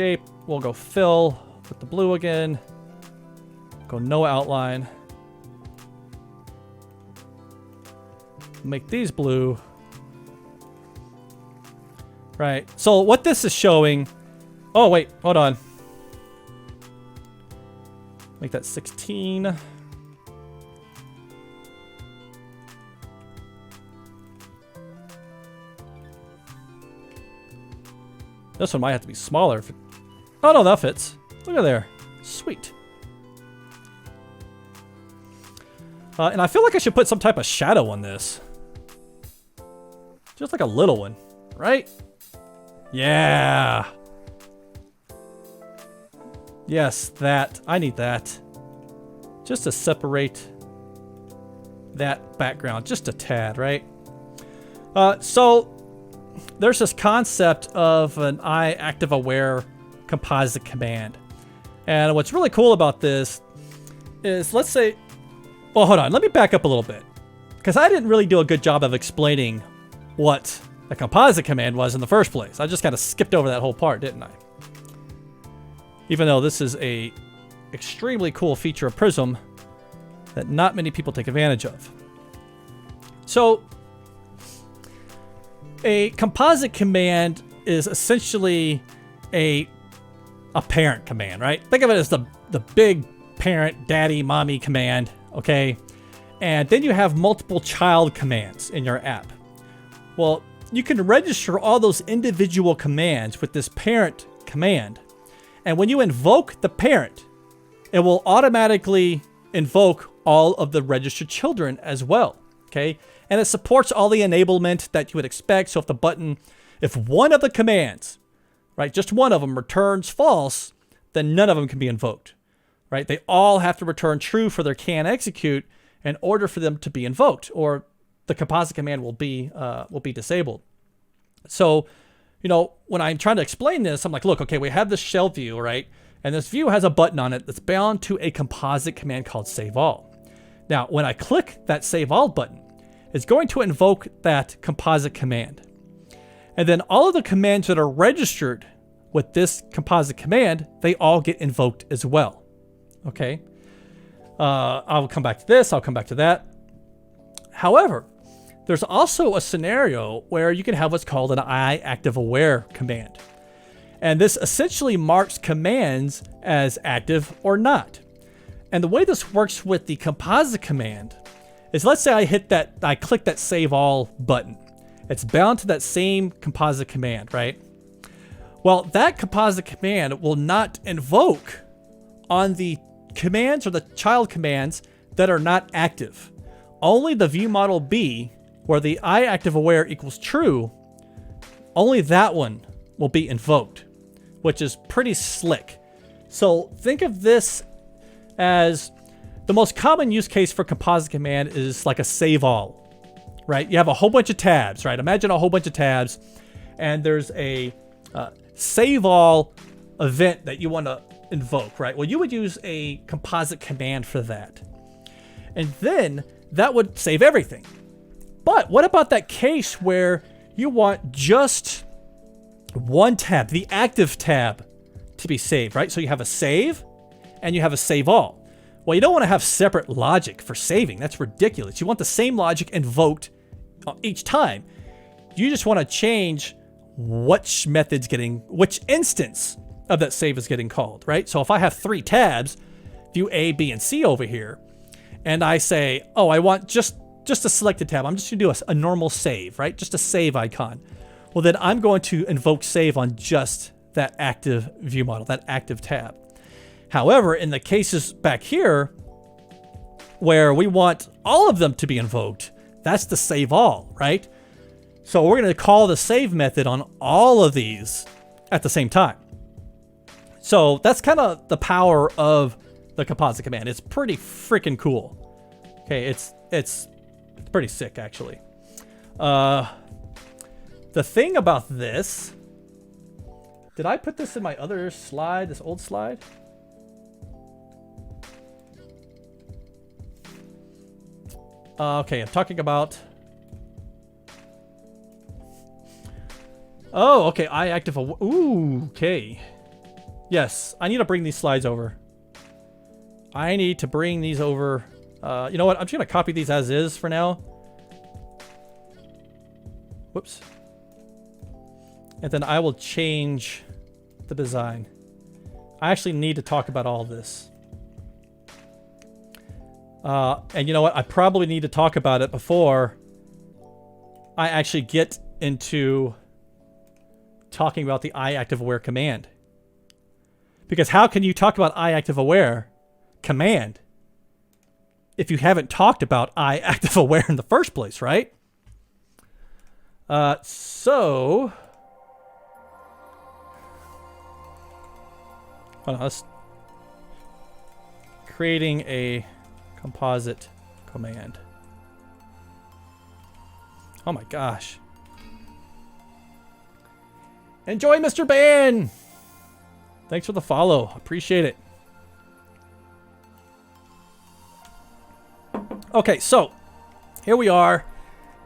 shape. We'll go fill with the blue again. Go no outline. Make these blue. Right. So what this is showing... Oh, wait. Hold on. Make that 16. This one might have to be smaller. Oh, no, that fits. Look at there. Sweet. And I feel like I should put some type of shadow on this. Just like a little one, right? Yeah. Yes, that. I need that. Just to separate that background just a tad, right? So there's this concept of an IActiveAware composite command. And what's really cool about this is, let's say, well, hold on, let me back up a little bit, because I didn't really do a good job of explaining what a composite command was in the first place. I just kind of skipped over that whole part, didn't I? Even though this is a extremely cool feature of Prism that not many people take advantage of. So a composite command is essentially a parent command, right? Think of it as the big parent, daddy, mommy command, okay? And then you have multiple child commands in your app. Well, you can register all those individual commands with this parent command. And when you invoke the parent, it will automatically invoke all of the registered children as well, okay? And it supports all the enablement that you would expect. So if one of the commands, right, just one of them returns false, then none of them can be invoked, right? They all have to return true for their CanExecute in order for them to be invoked, or the composite command will be disabled. So, you know, when I'm trying to explain this, I'm like, look, okay, we have this shell view, right? And this view has a button on it that's bound to a composite command called save all. Now, when I click that save all button, it's going to invoke that composite command. And then all of the commands that are registered with this composite command, they all get invoked as well. Okay? I'll come back to this. I'll come back to that. However, there's also a scenario where you can have what's called an IActiveAware command. And this essentially marks commands as active or not. And the way this works with the composite command is, let's say I click that save all button. It's bound to that same composite command, right? Well, that composite command will not invoke on the commands or the child commands that are not active. Only the ViewModelB, where the IActiveAware equals true, only that one will be invoked, which is pretty slick. So think of this as the most common use case for composite command is like a save all, right? You have a whole bunch of tabs, right? Imagine a whole bunch of tabs, and there's a save all event that you want to invoke, right? Well, you would use a composite command for that. And then that would save everything. But what about that case where you want just one tab, the active tab, to be saved, right? So you have a save and you have a save all. Well, you don't want to have separate logic for saving. That's ridiculous. You want the same logic invoked each time. You just want to change which instance of that save is getting called, right? So if I have 3 tabs, view A, B, and C over here, and I say, oh, I want just a selected tab. I'm just going to do a normal save, right? Just a save icon. Well, then I'm going to invoke save on just that active view model, that active tab. However, in the cases back here where we want all of them to be invoked, that's the save all, right? So we're going to call the save method on all of these at the same time. So that's kind of the power of the composite command. It's pretty freaking cool. Okay, it's pretty sick, actually. The thing about this, did I put this in my other slide, this old slide? Okay, I'm talking about... Oh, okay, ooh, okay. Yes, I need to bring these slides over. I need to bring these over. You know what? I'm just going to copy these as is for now. Whoops. And then I will change the design. I actually need to talk about all this. And you know what? I probably need to talk about it before I actually get into talking about the IActiveAware command. Because how can you talk about IActiveAware command if you haven't talked about IActiveAware in the first place, right? So... hold on, let's... creating a composite command. Oh my gosh. Enjoy, Mr. Ban! Thanks for the follow. Appreciate it. Okay, so here we are.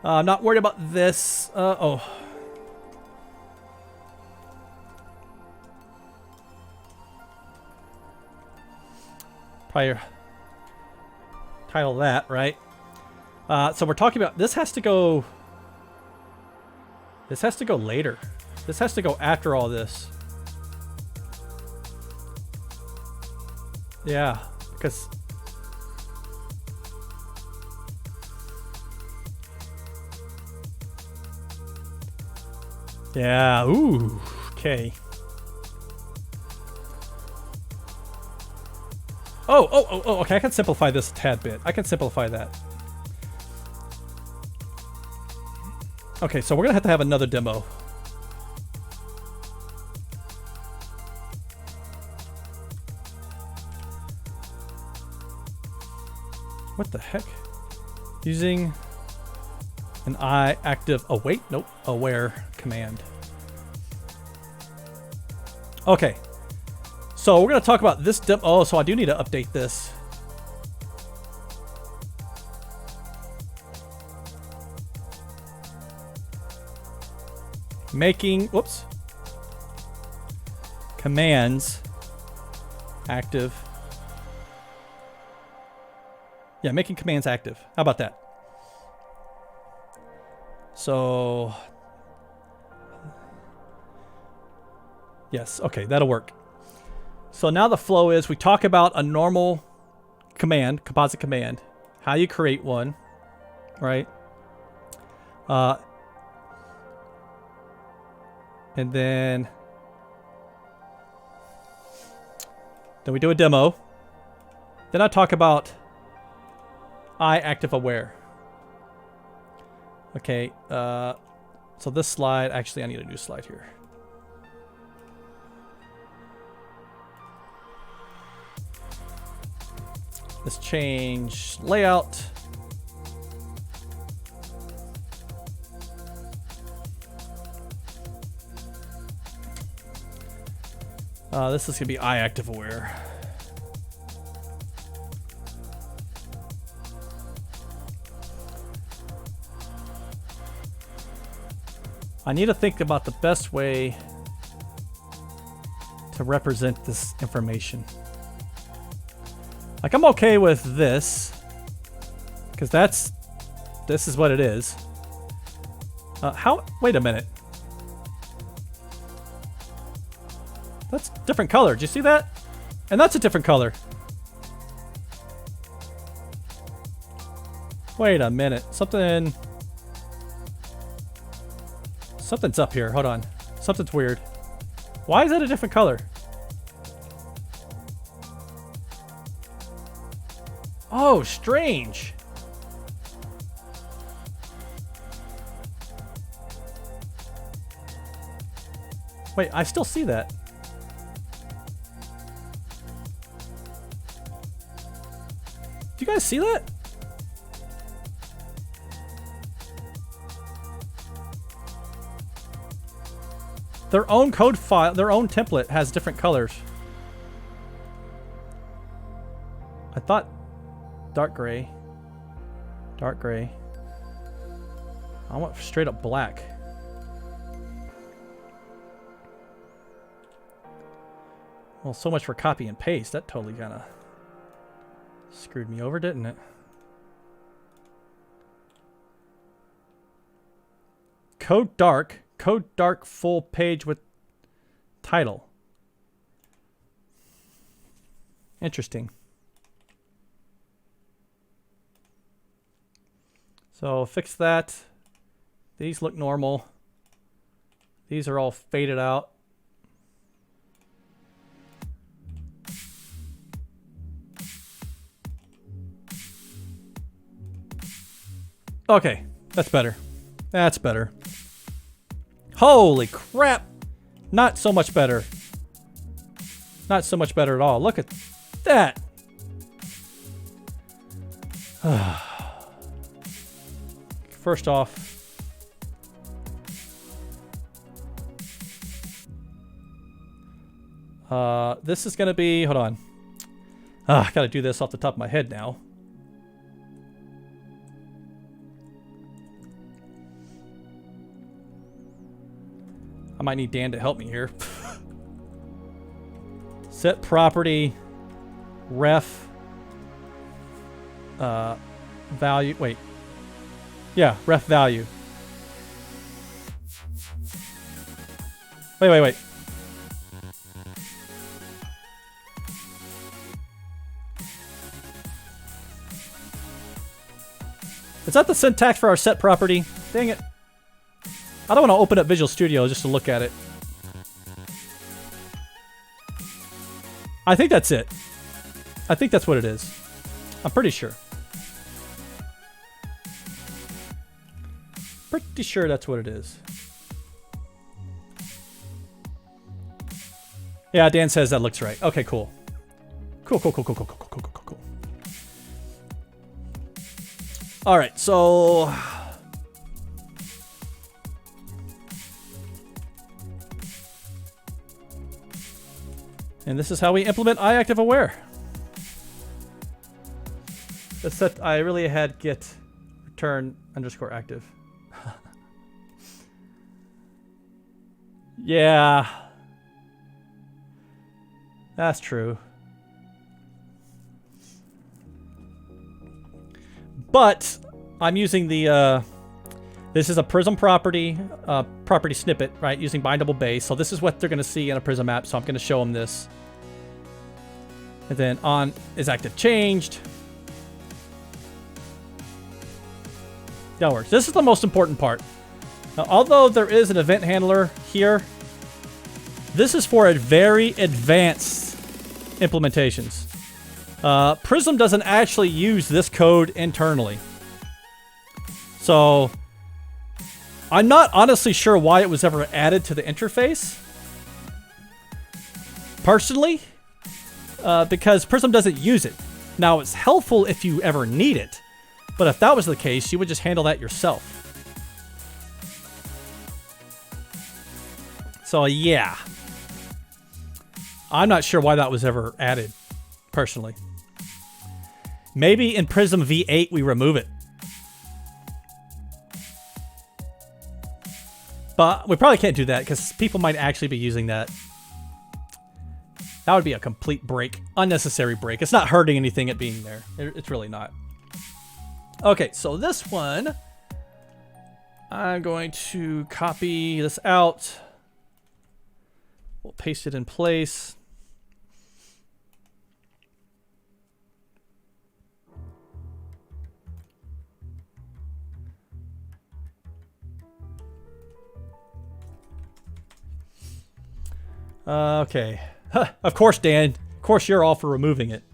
I'm not worried about this. Oh. Probably title that, right? So we're talking about this has to go. This has to go later. This has to go after all this. Yeah, because yeah, ooh, okay. Oh, okay, I can simplify this a tad bit. I can simplify that. Okay, so we're gonna have another demo. What the heck? Using an aware command. Okay. So we're going to talk about this demo. Oh, so I do need to update this. Making, whoops. Commands active. Yeah, making commands active. How about that? So, yes, okay, that'll work. So now the flow is we talk about a normal command, composite command, how you create one, right? And then we do a demo. Then I talk about IActiveAware. Okay, so this slide, actually I need a new slide here. Let's change layout. This is gonna be IActiveAware. I need to think about the best way to represent this information. Like, I'm okay with this, because this is what it is. Wait a minute. That's a different color. Did you see that? And that's a different color. Wait a minute. Something's up here. Hold on. Something's weird. Why is that a different color? Oh, strange. Wait, I still see that. Do you guys see that? Their own code file, their own template has different colors. I thought dark gray. Dark gray. I want straight up black. Well, so much for copy and paste. That totally kind of screwed me over, didn't it? Code dark full page with title. Interesting. So fix that. These look normal. These are all faded out. Okay, that's better. That's better. Holy crap! Not so much better. Not so much better at all. Look at that. First off, this is going to be, hold on. I got to do this off the top of my head now. I might need Dan to help me here. Set property, ref, value, wait. Yeah, ref value. Wait. Is that the syntax for our set property? Dang it. I don't want to open up Visual Studio just to look at it. I think that's it. I think that's what it is. I'm pretty sure. Pretty sure that's what it is. Yeah, Dan says that looks right. Okay, cool. Cool. All right, so... And this is how we implement iActiveAware. The set I really had get return underscore active. Yeah. That's true. But I'm using the this is a Prism property property snippet, right? Using bindable base. So this is what they're going to see in a Prism app. So I'm going to show them this. And then on is active changed. That works. This is the most important part. Now, although there is an event handler here, this is for very advanced implementations. Prism doesn't actually use this code internally. So I'm not honestly sure why it was ever added to the interface. Personally, because Prism doesn't use it. Now, it's helpful if you ever need it, but if that was the case, you would just handle that yourself. So yeah, I'm not sure why that was ever added, personally. Maybe in Prism V8 we remove it. But we probably can't do that because people might actually be using that. That would be a complete break. Unnecessary break. It's not hurting anything at being there. It's really not. Okay, so this one, I'm going to copy this out. We'll paste it in place. Okay. Huh, of course, Dan. Of course, you're all for removing it.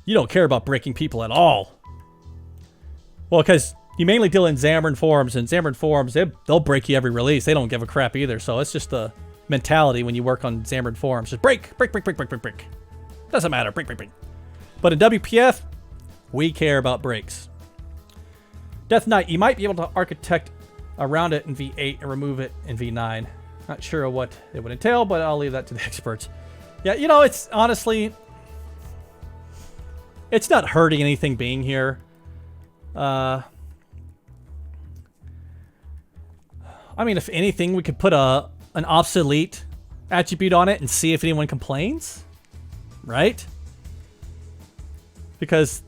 You don't care about breaking people at all. Well, because you mainly deal in Xamarin Forms, and Xamarin Forms, they'll break you every release. They don't give a crap either. So it's just the mentality when you work on Xamarin Forms. Just break. Doesn't matter. Break. But in WPF, we care about breaks. Death Knight, you might be able to architect around it in V8 and remove it in V9. Not sure what it would entail, but I'll leave that to the experts. Yeah, you know, it's honestly, it's not hurting anything being here. I mean, if anything, we could put an obsolete attribute on it and see if anyone complains, right? Because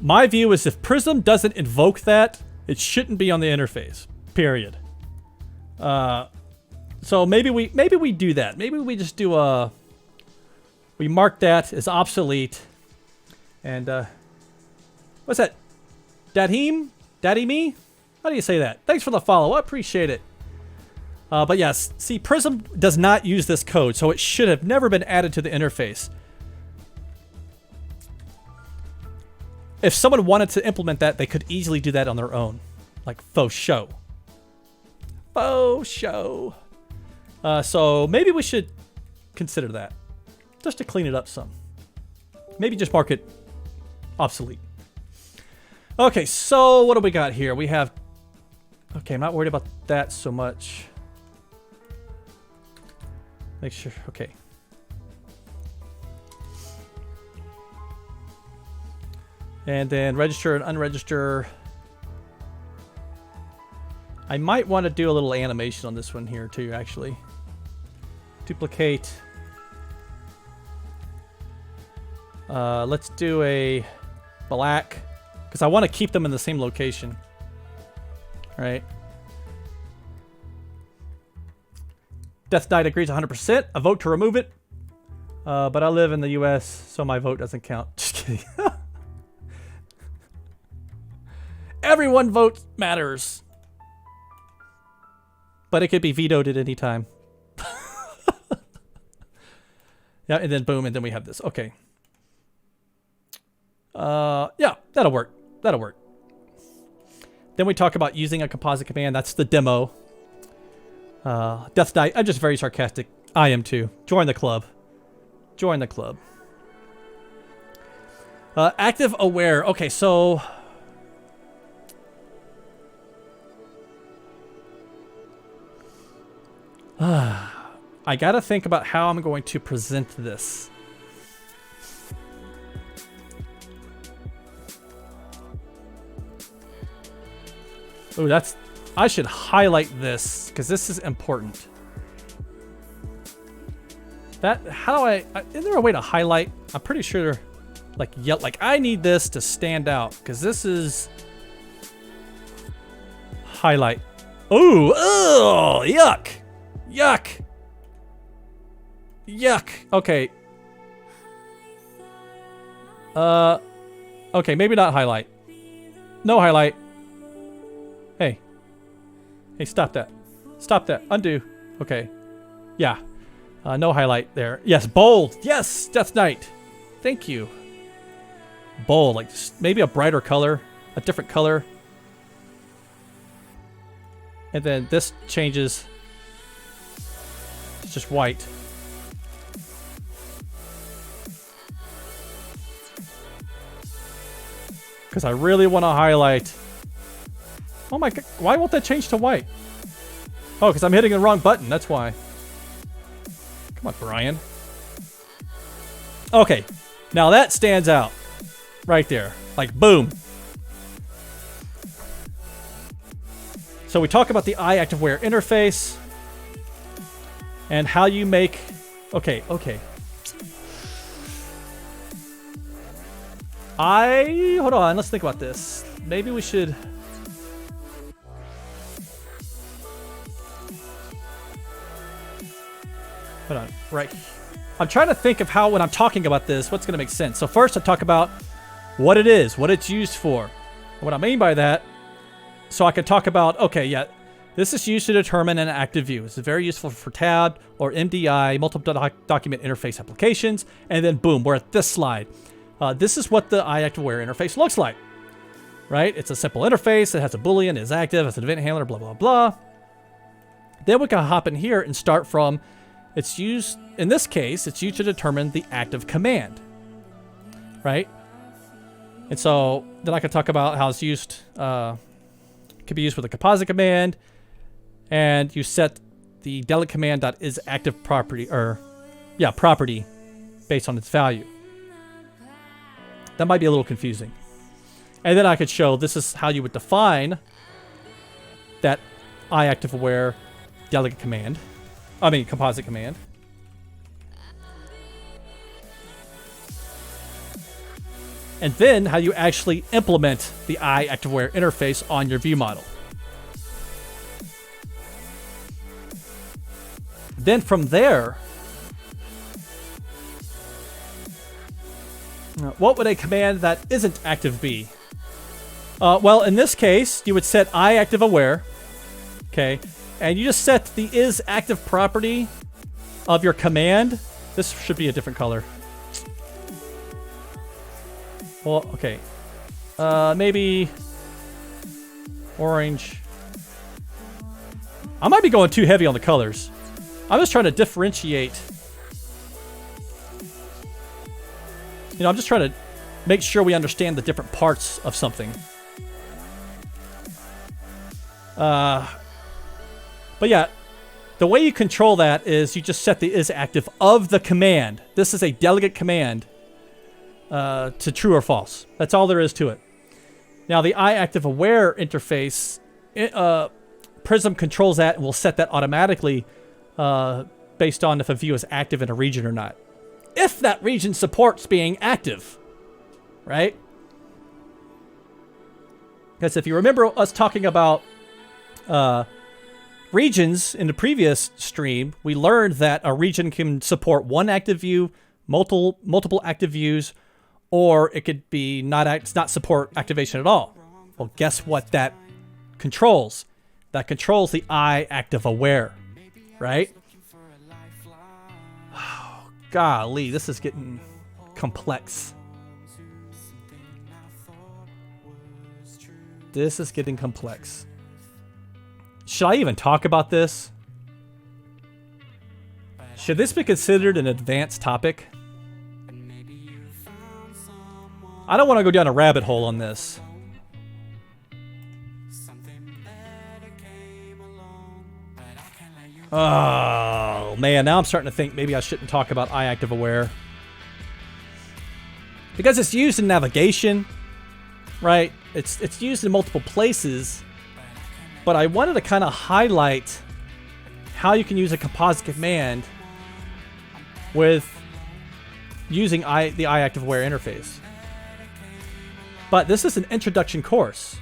my view is if Prism doesn't invoke that, it shouldn't be on the interface, period. So maybe we do that. Maybe we just do we mark that as obsolete. And what's that? Dadheem? Daddy me? How do you say that? Thanks for the follow. I appreciate it. But yes, see, Prism does not use this code, so it should have never been added to the interface. If someone wanted to implement that, they could easily do that on their own. Like faux show. Faux show. So maybe we should consider that. Just to clean it up some. Maybe just mark it obsolete. Okay, so what do we got here? We have... Okay, I'm not worried about that so much. Make sure... Okay. And then register and unregister. I might want to do a little animation on this one here too, actually. Duplicate. Let's do a black, because I want to keep them in the same location. Right. Death Knight agrees 100%. A vote to remove it. But I live in the US, so my vote doesn't count. Just kidding. Everyone vote matters. But it could be vetoed at any time. Yeah, and then boom, and then we have this. Okay. Yeah, that'll work. That'll work. Then we talk about using a composite command. That's the demo. Death Knight. I'm just very sarcastic. I am too. Join the club. Join the club. Active aware. Okay, so... I gotta think about how I'm going to present this. Ooh, that's... I should highlight this, because this is important. That... How do I... Is there a way to highlight? I'm pretty sure... Like, yeah, like I need this to stand out, because this is... Highlight. Ooh! Ugh! Yuck! Yuck! Yuck! Okay. Okay, maybe not highlight. No highlight. Hey. Hey, stop that. Stop that. Undo. Okay. Yeah. No highlight there. Yes, bold. Yes, Death Knight. Thank you. Bold, like maybe a brighter color, a different color. And then this changes. It's just white. Because I really want to highlight. Oh my god, why won't that change to white? Oh, because I'm hitting the wrong button, that's why. Come on, Brian. Okay, now that stands out. Right there, like boom. So we talk about the iActiveWare interface. And how you make... Okay. Hold on, let's think about this. Maybe we should... Hold on, right. I'm trying to think of how, when I'm talking about this, what's going to make sense. So first I talk about what it is, what it's used for. What I mean by that, so I can talk about, okay, yeah, this is used to determine an active view. This is very useful for tab or MDI, multiple document interface applications. And then boom, we're at this slide. This is what the iActiveWare interface looks like, right? It's a simple interface. It has a Boolean, is active, it's an event handler, blah, blah, blah. Then we can hop in here and start from, it's used, in this case, it's used to determine the active command, right? And so then I can talk about how it's used, it can be used with a composite command, and you set the DelegateCommand.isActive property, or yeah, property based on its value. That might be a little confusing. And then I could show this is how you would define that iActiveAware delegate command. CompositeCommand. And then how you actually implement the IActiveWare interface on your view model. Then from there, what would a command that isn't active be? Well, in this case, you would set IActiveAware, okay, and you just set the isActive property of your command. This should be a different color. Well, okay, maybe orange. I might be going too heavy on the colors. I'm just trying to differentiate. You know, I'm just trying to make sure we understand the different parts of something. But yeah, the way you control that is you just set the isActive of the command. This is a delegate command to true or false. That's all there is to it. Now the IActiveAware interface, Prism controls that and will set that automatically based on if a view is active in a region or not. If that region supports being active, right? Because if you remember us talking about regions in the previous stream, we learned that a region can support one active view, multiple active views, or it could be not support activation at all. Well, guess what that controls? That controls the IActiveAware, right? Oh, golly, this is getting complex. This is getting complex. Should I even talk about this? Should this be considered an advanced topic? I don't want to go down a rabbit hole on this. Oh, man, now I'm starting to think maybe I shouldn't talk about IActiveAware. Because it's used in navigation, right? It's used in multiple places. But I wanted to kind of highlight how you can use a composite command with using the IActiveAware interface. But this is an introduction course.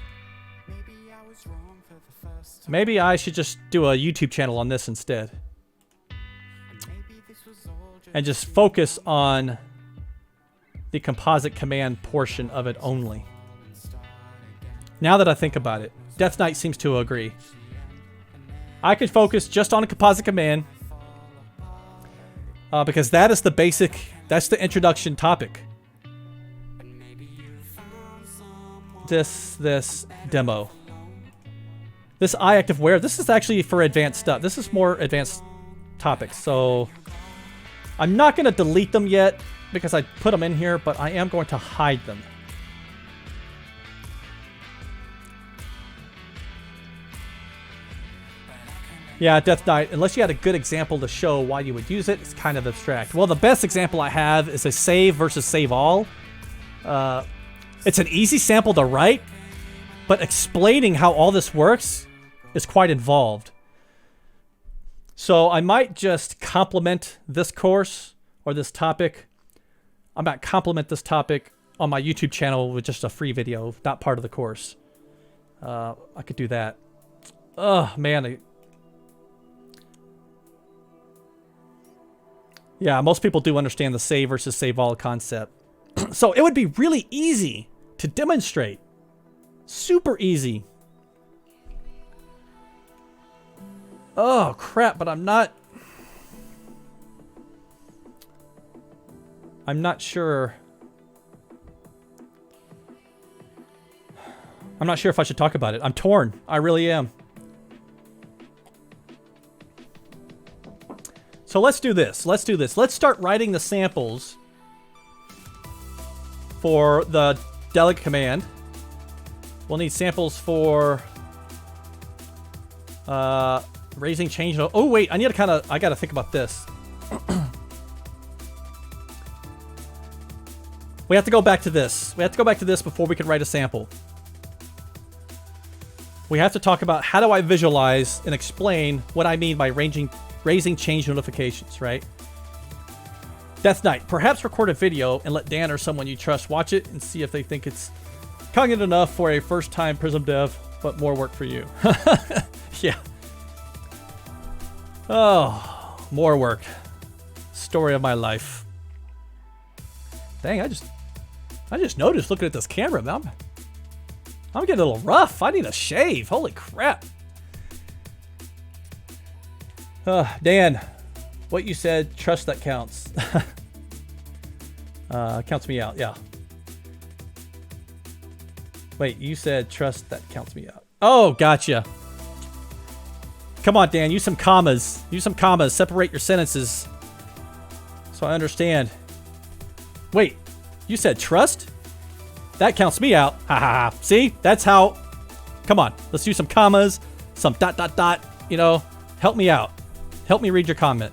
Maybe I should just do a YouTube channel on this instead. And just focus on the composite command portion of it only. Now that I think about it, Death Knight seems to agree. I could focus just on a composite command because that is the basic, that's the introduction topic. This demo. This IActiveAware, this is actually for advanced stuff. This is more advanced topics. So I'm not going to delete them yet because I put them in here, but I am going to hide them. Yeah, Death Knight, unless you had a good example to show why you would use it, it's kind of abstract. Well, the best example I have is a save versus save all. It's an easy sample to write, but explaining how all this works is quite involved. So I might just complement this course or this topic. I might complement this topic on my YouTube channel with just a free video, not part of the course. I could do that. Oh, man. Yeah, most people do understand the save versus save all concept. So it would be really easy to demonstrate. Super easy. Oh, crap, but I'm not sure. I'm not sure if I should talk about it. I'm torn. I really am. So let's do this. Let's do this. Let's start writing the samples for the delegate command. We'll need samples for raising change. Oh wait, I gotta think about this. We have to go back to this. We have to go back to this before we can write a sample. We have to talk about how do I visualize and explain what I mean by raising change notifications, right? Death Knight, perhaps record a video and let Dan or someone you trust watch it and see if they think it's cognitive enough for a first-time Prism dev, but more work for you. Yeah. Oh, more work. Story of my life. Dang, I just noticed looking at this camera, man. I'm getting a little rough. I need a shave. Holy crap. Dan, what you said, trust that counts. Counts me out, yeah. Wait, you said trust that counts me out. Oh, gotcha. Come on, Dan, use some commas. Use some commas. Separate your sentences so I understand. Wait, you said trust? That counts me out. Ha ha ha. See? That's how. Come on. Let's do some commas, some dot dot dot. You know, help me out. Help me read your comment.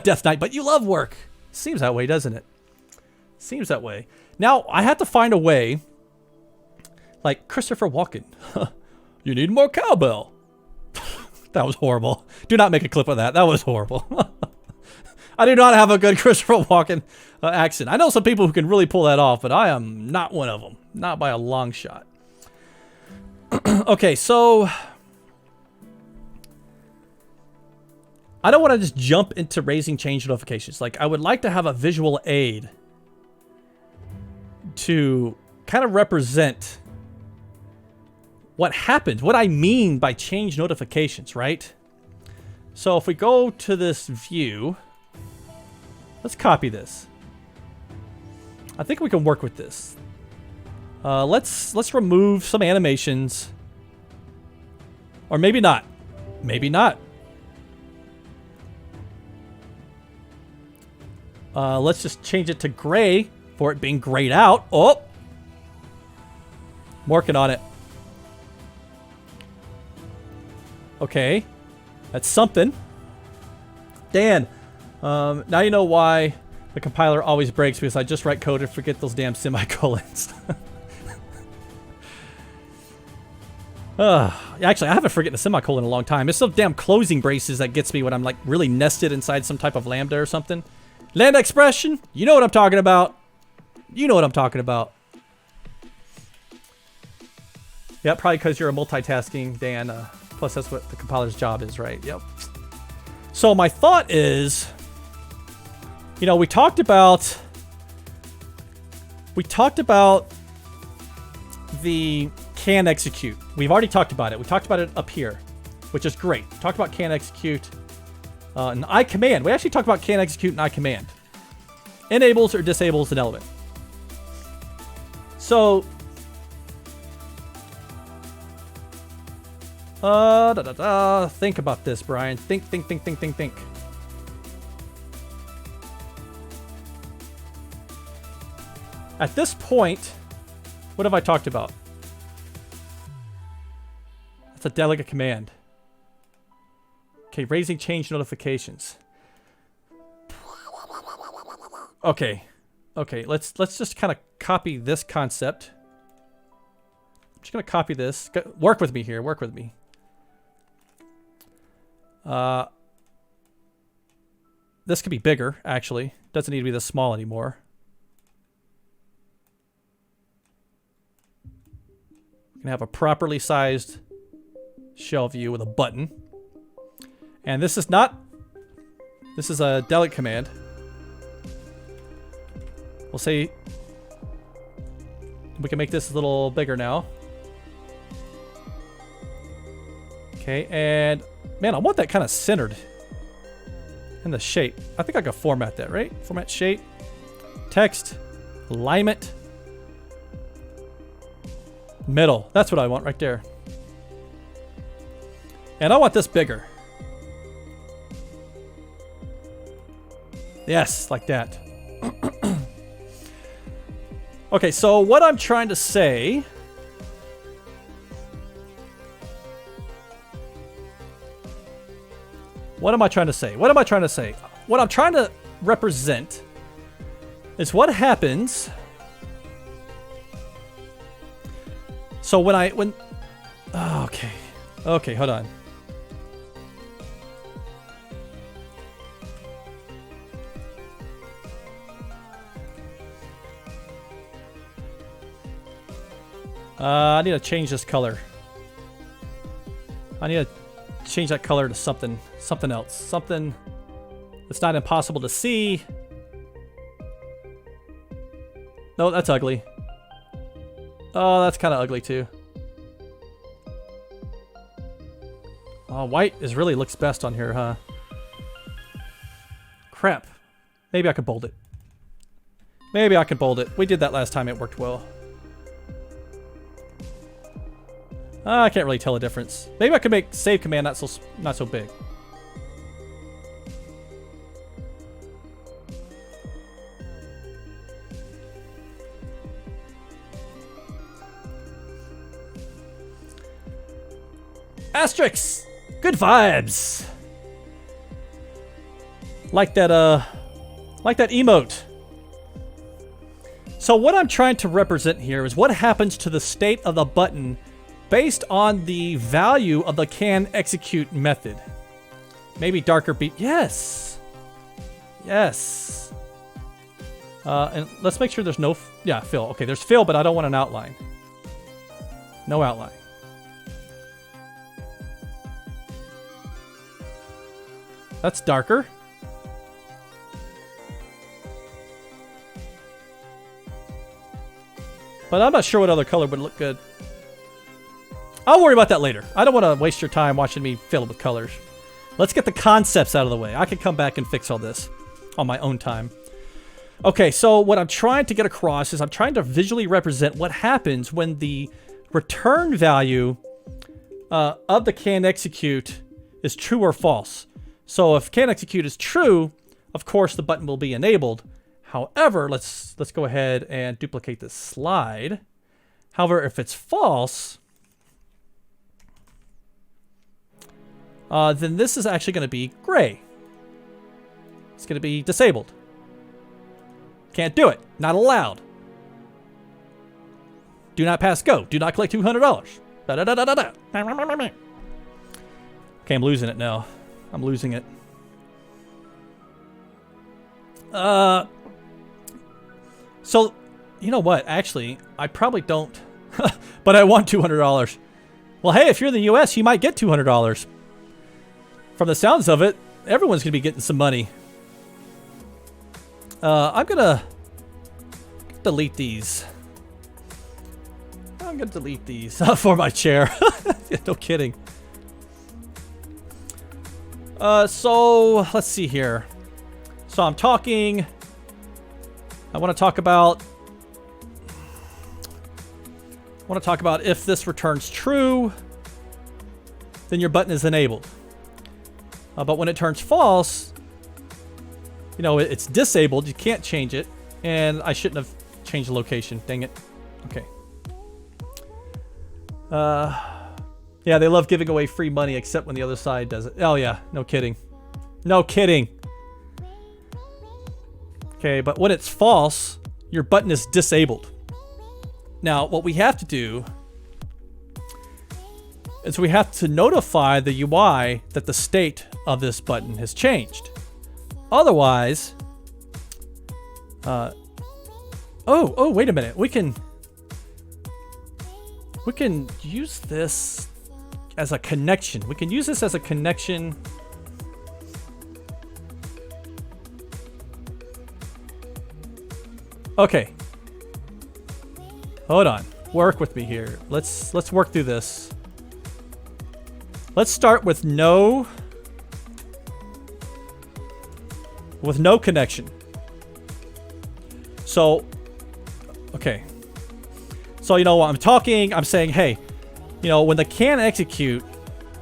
Death Knight, but you love work. Seems that way, doesn't it? Seems that way. Now, I have to find a way. Like Christopher Walken. You need more cowbell. That was horrible. Do not make a clip of that. That was horrible. I do not have a good Christopher Walken accent. I know some people who can really pull that off, but I am not one of them. Not by a long shot. Okay, so I don't want to just jump into raising change notifications. Like, I would like to have a visual aid to kind of represent what happens, what I mean by change notifications, right? So if we go to this view, let's copy this. I think we can work with this. Let's remove some animations. Or maybe not. Maybe not. Let's just change it to gray for it being grayed out. Oh! I'm working on it. Okay. That's something. Dan, now you know why the compiler always breaks, because I just write code and forget those damn semicolons. Actually, I haven't forgotten a semicolon in a long time. It's those damn closing braces that gets me when I'm like really nested inside some type of lambda or something. Lambda expression, you know what I'm talking about. You know what I'm talking about. Yeah, probably because you're a multitasking, Dan. Plus, that's what the compiler's job is, right? Yep. So my thought is, you know, we talked about the CanExecute. We've already talked about it. We talked about it up here, which is great. We talked about CanExecute and ICommand. We actually talked about CanExecute and ICommand. Enables or disables an element. So think about this, Brian. Think. At this point, what have I talked about? That's a delegate command. Okay, raising change notifications. Okay, let's just kind of copy this concept. I'm just gonna copy this. Work with me here. Work with me. This could be bigger, actually. Doesn't need to be this small anymore. We can have a properly sized shell view with a button. And this is not... This is a delegate command. We'll say... We can make this a little bigger now. Okay, and... Man, I want that kind of centered in the shape. I think I can format that, right? Format shape, text, alignment, middle. That's what I want right there. And I want this bigger. Yes, like that. Okay, so what I'm trying to say... What am I trying to say? What am I trying to say? What I'm trying to represent is what happens. So when oh, okay, hold on. I need to change this color. I need to change that color to something else. Something that's not impossible to see. No, that's ugly. Oh, that's kind of ugly too. Oh, white really looks best on here, huh? Crap. Maybe I could bold it. Maybe I can bold it. We did that last time. It worked well. I can't really tell a difference. Maybe I could make save command not so big. Asterix! Good vibes! Like that emote. So what I'm trying to represent here is what happens to the state of the button based on the value of the CanExecute method. Maybe darker beat. Yes! Yes! And let's make sure there's no... Yeah, fill. Okay, there's fill, but I don't want an outline. No outline. That's darker. But I'm not sure what other color would look good. I'll worry about that later. I don't want to waste your time watching me fill it with colors. Let's get the concepts out of the way. I can come back and fix all this on my own time. Okay, so what I'm trying to get across is I'm trying to visually represent what happens when the return value of the CanExecute is true or false. So if CanExecute is true, of course the button will be enabled. However, let's go ahead and duplicate this slide. However, if it's false, then this is actually going to be gray. It's going to be disabled. Can't do it. Not allowed. Do not pass go. Do not collect $200. Okay, I'm losing it now. I'm losing it. So, you know what? Actually, I probably don't. But I want $200. Well, hey, if you're in the US, you might get $200. From the sounds of it, everyone's going to be getting some money. I'm going to delete these. I'm going to delete these for my chair. No kidding. So let's see here. So I'm talking. I want to talk about if this returns true, then your button is enabled. But when it turns false, you know, it's disabled. You can't change it. And I shouldn't have changed the location. Dang it. Okay. Yeah, they love giving away free money except when the other side does it. Oh, yeah. No kidding. No kidding. Okay, but when it's false, your button is disabled. Now, what we have to do is we have to notify the UI that the state of this button has changed. Otherwise... Oh, wait a minute. We can use this as a connection. We can use this as a connection. Okay. Hold on. Work with me here. Let's work through this. Let's start with no connection. So, okay. So, you know, I'm saying, hey, you know, when the CanExecute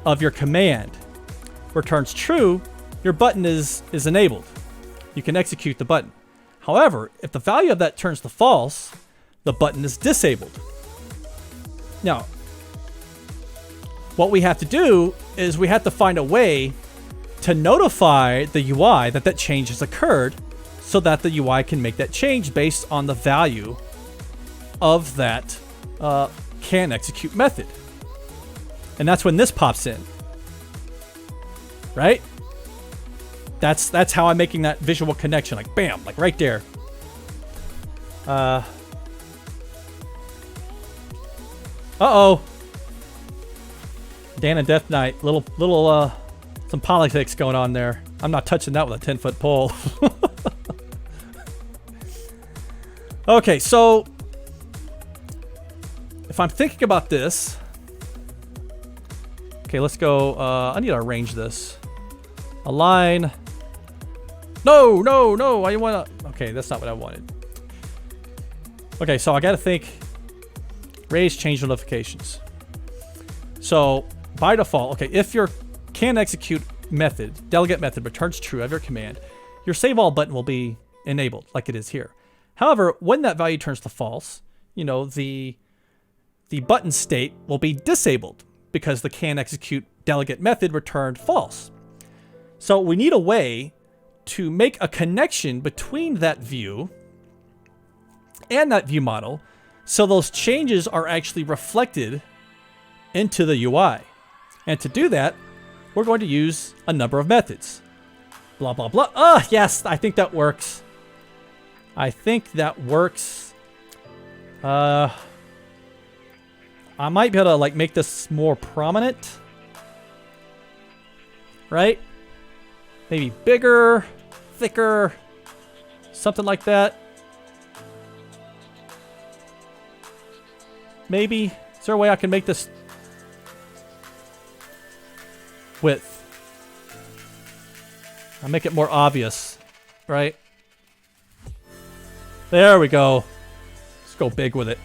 of your command returns true, your button is enabled. You can execute the button. However, if the value of that turns to false, the button is disabled. Now, what we have to do is we have to find a way to notify the UI that change has occurred so that the UI can make that change based on the value of that CanExecute method. And that's when this pops in. Right? That's how I'm making that visual connection. Like, bam, like right there. Uh-oh. Dan and Death Knight. Some politics going on there. I'm not touching that with a 10-foot pole. Okay, so if I'm thinking about this, okay, let's go. I need to arrange this. Align. No, no, no. I want to. Okay, that's not what I wanted. Okay, so I got to think. Raise change notifications. So by default, okay, if your CanExecute method, delegate method returns true of your command, your save all button will be enabled like it is here. However, when that value turns to false, you know, the button state will be disabled because the CanExecute delegate method returned false. So we need a way to make a connection between that view and that view model so those changes are actually reflected into the UI. And to do that, we're going to use a number of methods. Blah, blah, blah. Ah, yes, I think that works. I think that works. I might be able to like make this more prominent. Right? Maybe bigger, thicker, something like that. Maybe. Is there a way I can make this width? I'll make it more obvious, right? There we go. Let's go big with it.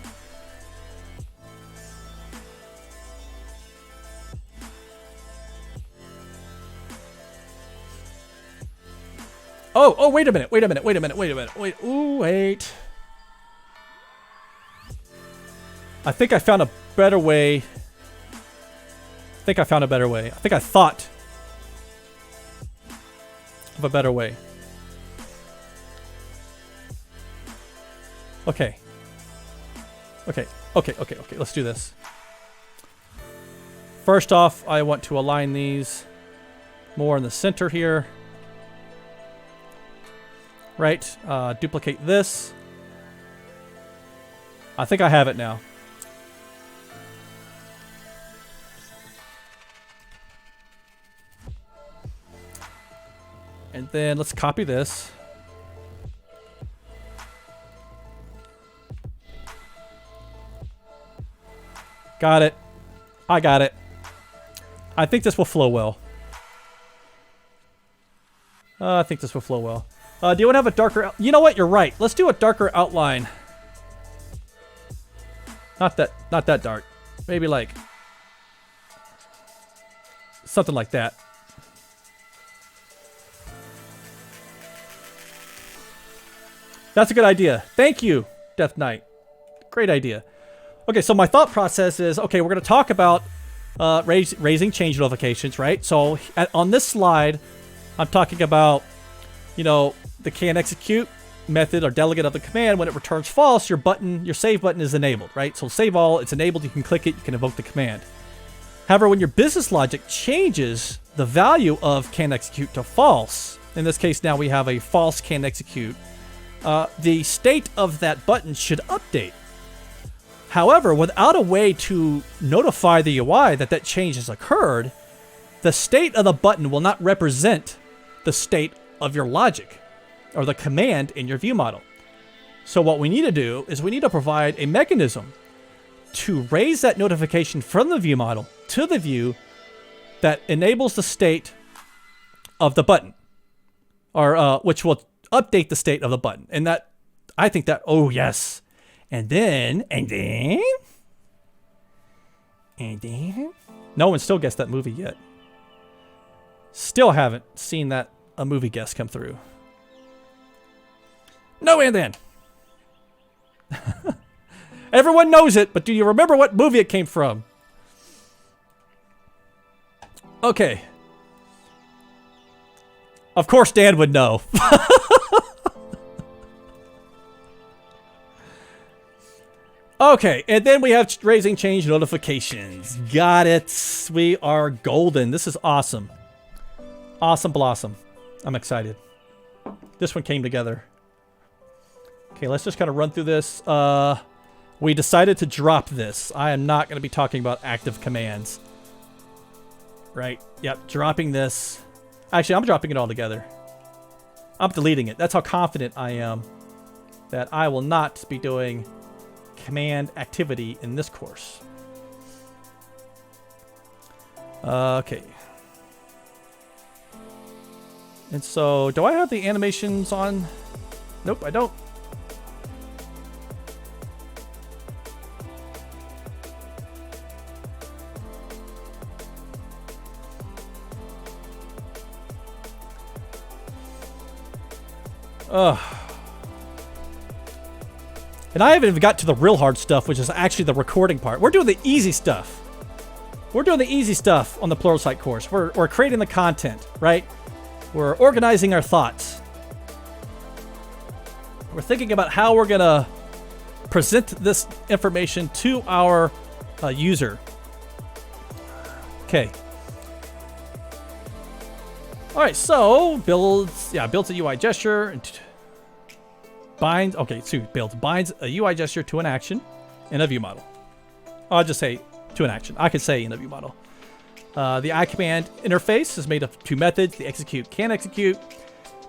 Oh, wait a minute. Wait, ooh, wait. I think I found a better way. I think I thought of a better way. Okay. Let's do this. First off, I want to align these more in the center here. Right. Duplicate this. I think I have it now. And then let's copy this. Got it. I got it. I think this will flow well. Do you want to have a darker... You know what? You're right. Let's do a darker outline. Not that dark. Maybe like... something like that. That's a good idea. Thank you, Death Knight. Great idea. Okay, so my thought process is, okay, we're going to talk about raising change notifications, right? So on this slide, I'm talking about, you know, the CanExecute method or delegate of the command. When it returns false, your save button is enabled, right? So save all, it's enabled. You can click it. You can invoke the command. However, when your business logic changes the value of CanExecute to false, in this case now we have a false CanExecute, the state of that button should update. However, without a way to notify the UI that change has occurred, the state of the button will not represent the state of your logic or the command in your view model. So what we need to do is we need to provide a mechanism to raise that notification from the view model to the view that enables the state of the button, or which will update the state of the button. And that, I think that, oh yes. And then, no one still guessed that movie yet. Still haven't seen a movie guess come through. No, and then. Everyone knows it, but do you remember what movie it came from? Okay. Of course Dan would know. Okay, and then we have raising change notifications. Got it. We are golden. This is awesome. Awesome blossom. I'm excited. This one came together. Okay, let's just kind of run through this. we decided to drop this. I am not going to be talking about active commands. Right? Yep, dropping this. Actually, I'm dropping it all together. I'm deleting it. That's how confident I am that I will not be doing command activity in this course. Okay. And so, do I have the animations on? Nope, I don't. Ugh. And I haven't even got to the real hard stuff, which is actually the recording part. We're doing the easy stuff. We're doing the easy stuff on the Pluralsight course. We're creating the content, right? We're organizing our thoughts. We're thinking about how we're going to present this information to our user. Okay. All right, so builds a UI gesture and binds. Okay, so binds a UI gesture to an action in a view model. I'll just say to an action. I could say in a view model. The ICommand interface is made of two methods: the execute, CanExecute,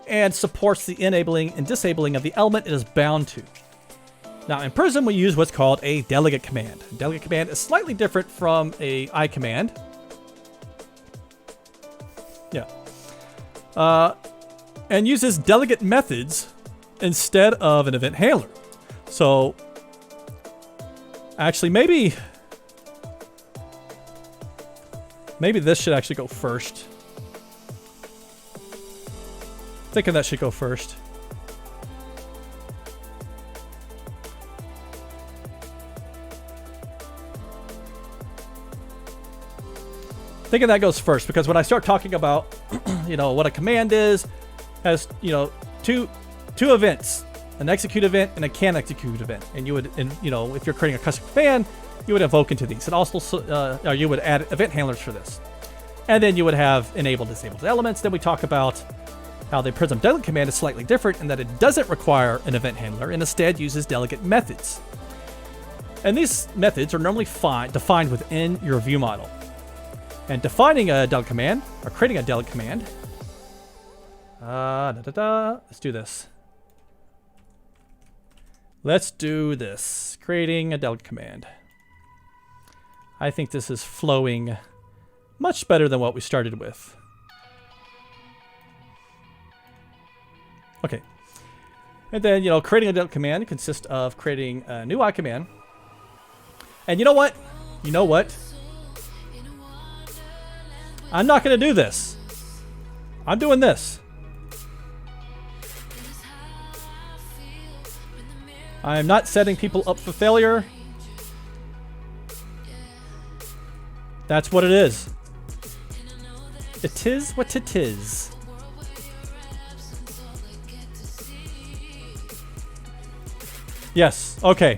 and supports the enabling and disabling of the element it is bound to. Now in Prism, we use what's called a delegate command. A delegate command is slightly different from a ICommand. Yeah. And uses delegate methods instead of an event handler. So, actually, maybe this should actually go first. Thinking that should go first. Thinking that goes first, because when I start talking about, what a command is, has, two events, an execute event and a CanExecute event. And you would, if you're creating a custom command, you would invoke into these. And also, you would add event handlers for this. And then you would have enable, disabled elements. Then we talk about how the Prism delegate command is slightly different in that it doesn't require an event handler and instead uses delegate methods. And these methods are normally defined within your view model. And defining a delegate command, or creating a delegate command, let's do this. Let's do this. Creating a delegate command. I think this is flowing much better than what we started with. Okay. And then, creating a delegate command consists of creating a new ICommand. And you know what? I'm not going to do this. I'm doing this. I'm not setting people up for failure. That's what it is. It is what it is. Yes, okay.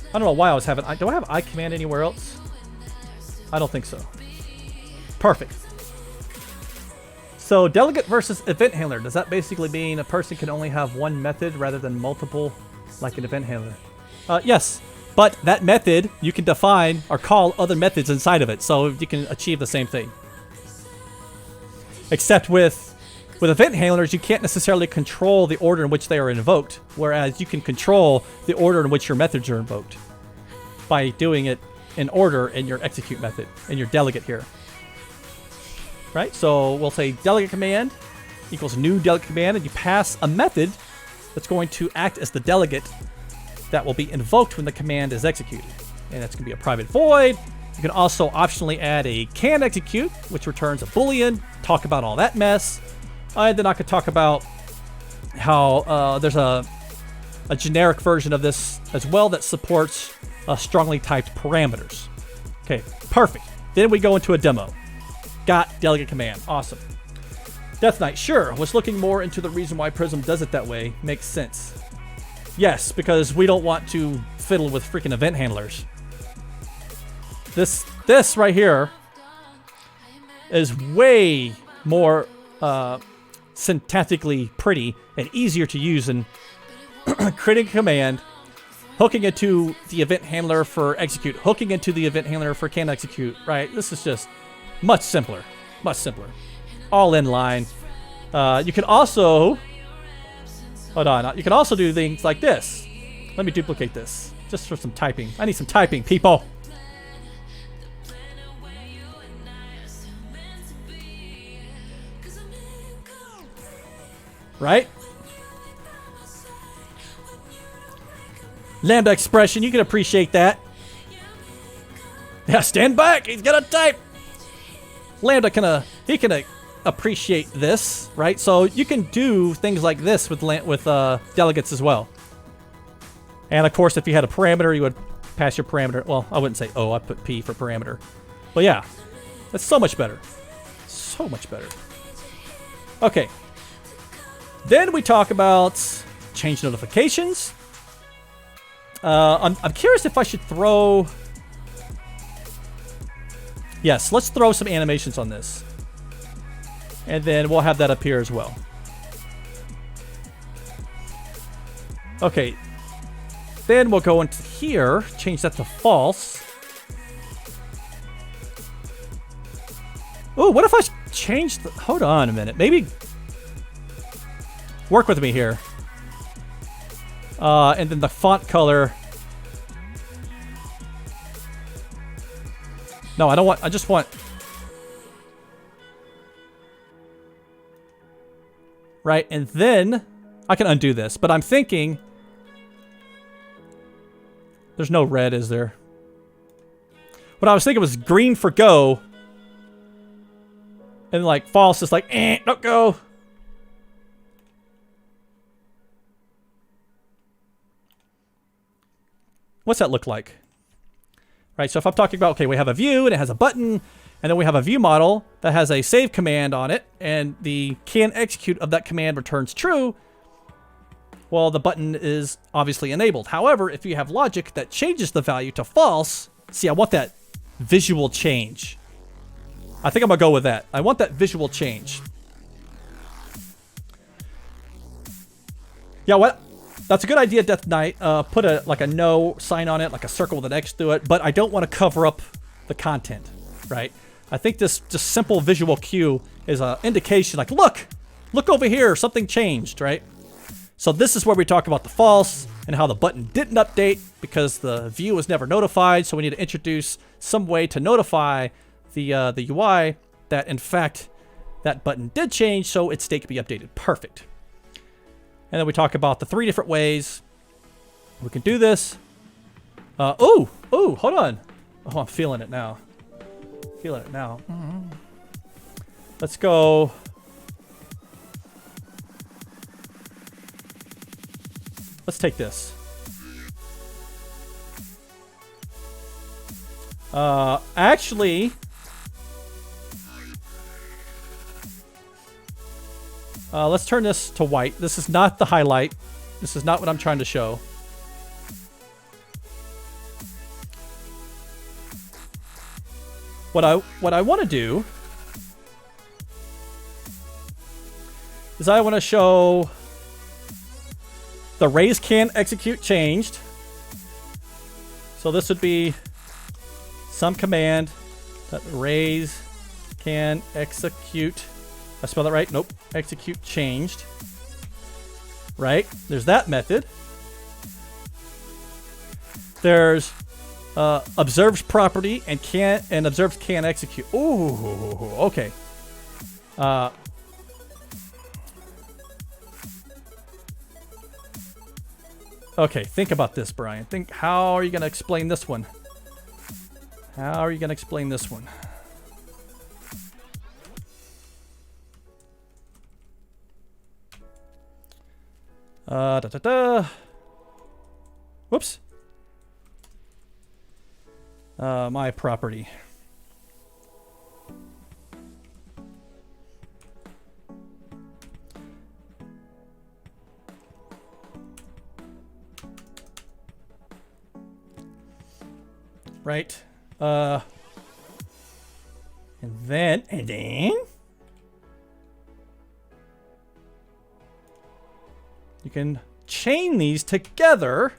I don't know why I was having... Do I have ICommand anywhere else? I don't think so. Perfect. So delegate versus event handler. Does that basically mean a person can only have one method rather than multiple, like an event handler? Yes, but that method you can define or call other methods inside of it, so you can achieve the same thing. Except with event handlers, you can't necessarily control the order in which they are invoked, whereas you can control the order in which your methods are invoked by doing it in order in your execute method, in your delegate here. Right, so we'll say delegate command equals new delegate command, and you pass a method that's going to act as the delegate that will be invoked when the command is executed. And that's going to be a private void. You can also optionally add a CanExecute, which returns a Boolean, talk about all that mess. And then I could talk about how there's a generic version of this as well that supports strongly typed parameters. Okay, perfect. Then we go into a demo. Got delegate command. Awesome. Death Knight, sure. Was looking more into the reason why Prism does it that way. Makes sense. Yes, because we don't want to fiddle with freaking event handlers. This right here is way more syntactically pretty and easier to use than creating a command, hooking into the event handler for execute, hooking into the event handler for CanExecute, right? This is just much simpler, much simpler. All in line. You can also, hold on, you can also do things like this. Let me duplicate this just for some typing. I need some typing, people. Right? Lambda expression, you can appreciate that. Yeah, stand back, he's gonna type. Lambda can appreciate this, right? So you can do things like this with delegates as well. And of course, if you had a parameter, you would pass your parameter. Well, I wouldn't say O, I put P for parameter. But yeah, that's so much better. So much better. Okay. Then we talk about change notifications. I'm curious if I should throw... Yes, let's throw some animations on this. And then we'll have that up here as well. Okay. Then we'll go into here, change that to false. Oh, what if I change the... Hold on a minute. Maybe... Work with me here. And then the font color... No, I don't want... I just want... Right, and then... I can undo this, but I'm thinking... There's no red, is there? What I was thinking was green for go. And like false is like, don't go. What's that look like? Right, so if I'm talking about, okay, we have a view and it has a button, and then we have a view model that has a save command on it, and the can execute of that command returns true, well, the button is obviously enabled. However, if you have logic that changes the value to false, see, I want that visual change. I think I'm gonna go with that. I want that visual change. Yeah, what? That's a good idea, Death Knight. Put a no sign on it, like a circle with an X through it, but I don't want to cover up the content, right? I think this just simple visual cue is an indication, like, look over here, something changed, right? So this is where we talk about the false and how the button didn't update because the view was never notified. So we need to introduce some way to notify the UI that, in fact, that button did change so its state can be updated. Perfect. And then we talk about the 3 different ways we can do this. Oh, hold on. Oh, I'm feeling it now. Feeling it now. Let's go. Let's take this. Actually, let's turn this to white. This is not the highlight. This is not what I'm trying to show. What I want to do is I want to show the raise can execute changed. So this would be some command that raise can execute. I spell that right? Nope. Execute changed. Right? There's that method. There's observes property and observes can execute. Ooh, okay. Okay, think about this, Brian. Think, how are you going to explain this one? How are you going to explain this one? Whoops. My property. Right. And then you can chain these together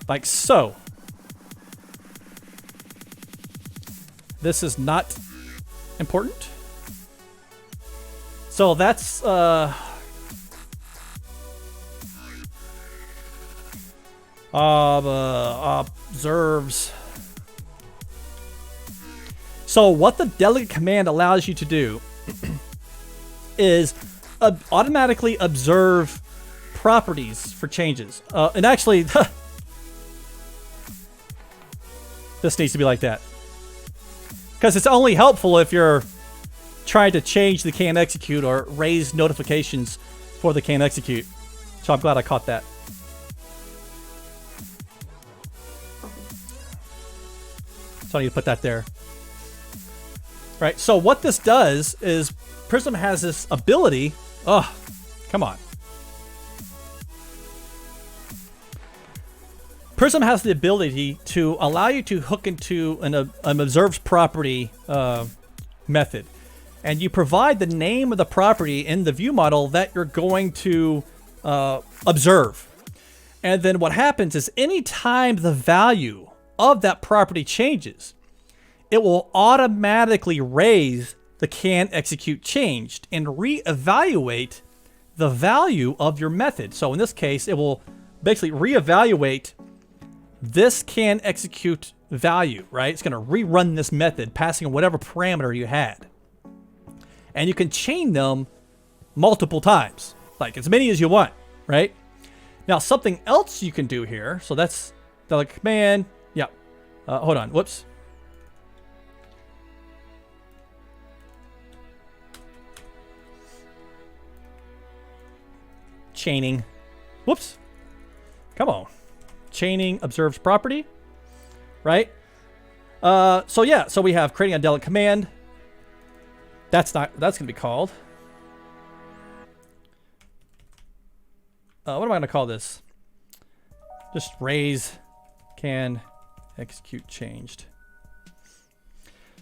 like so. This is not important. So that's observes. So what the delegate command allows you to do is automatically observe properties for changes. And actually, this needs to be like that. Because it's only helpful if you're trying to change the CanExecute or raise notifications for the CanExecute. So I'm glad I caught that. So I need to put that there. Right, so what this does is Prism has this ability. Oh, come on. Prism has the ability to allow you to hook into an observed property method. And you provide the name of the property in the view model that you're going to observe. And then what happens is anytime the value of that property changes, it will automatically raise the CanExecute changed and reevaluate the value of your method. So in this case, it will basically reevaluate this CanExecute value, right? It's going to rerun this method, passing whatever parameter you had. And you can chain them multiple times, like as many as you want, right? Now, something else you can do here. So that's DelegateCommand. Yeah. Hold on. Whoops. Chaining. Whoops. Come on. Chaining observes property, right? So yeah, so we have creating a delegate command. That's gonna be called. What am I gonna call this? Just raise can execute changed.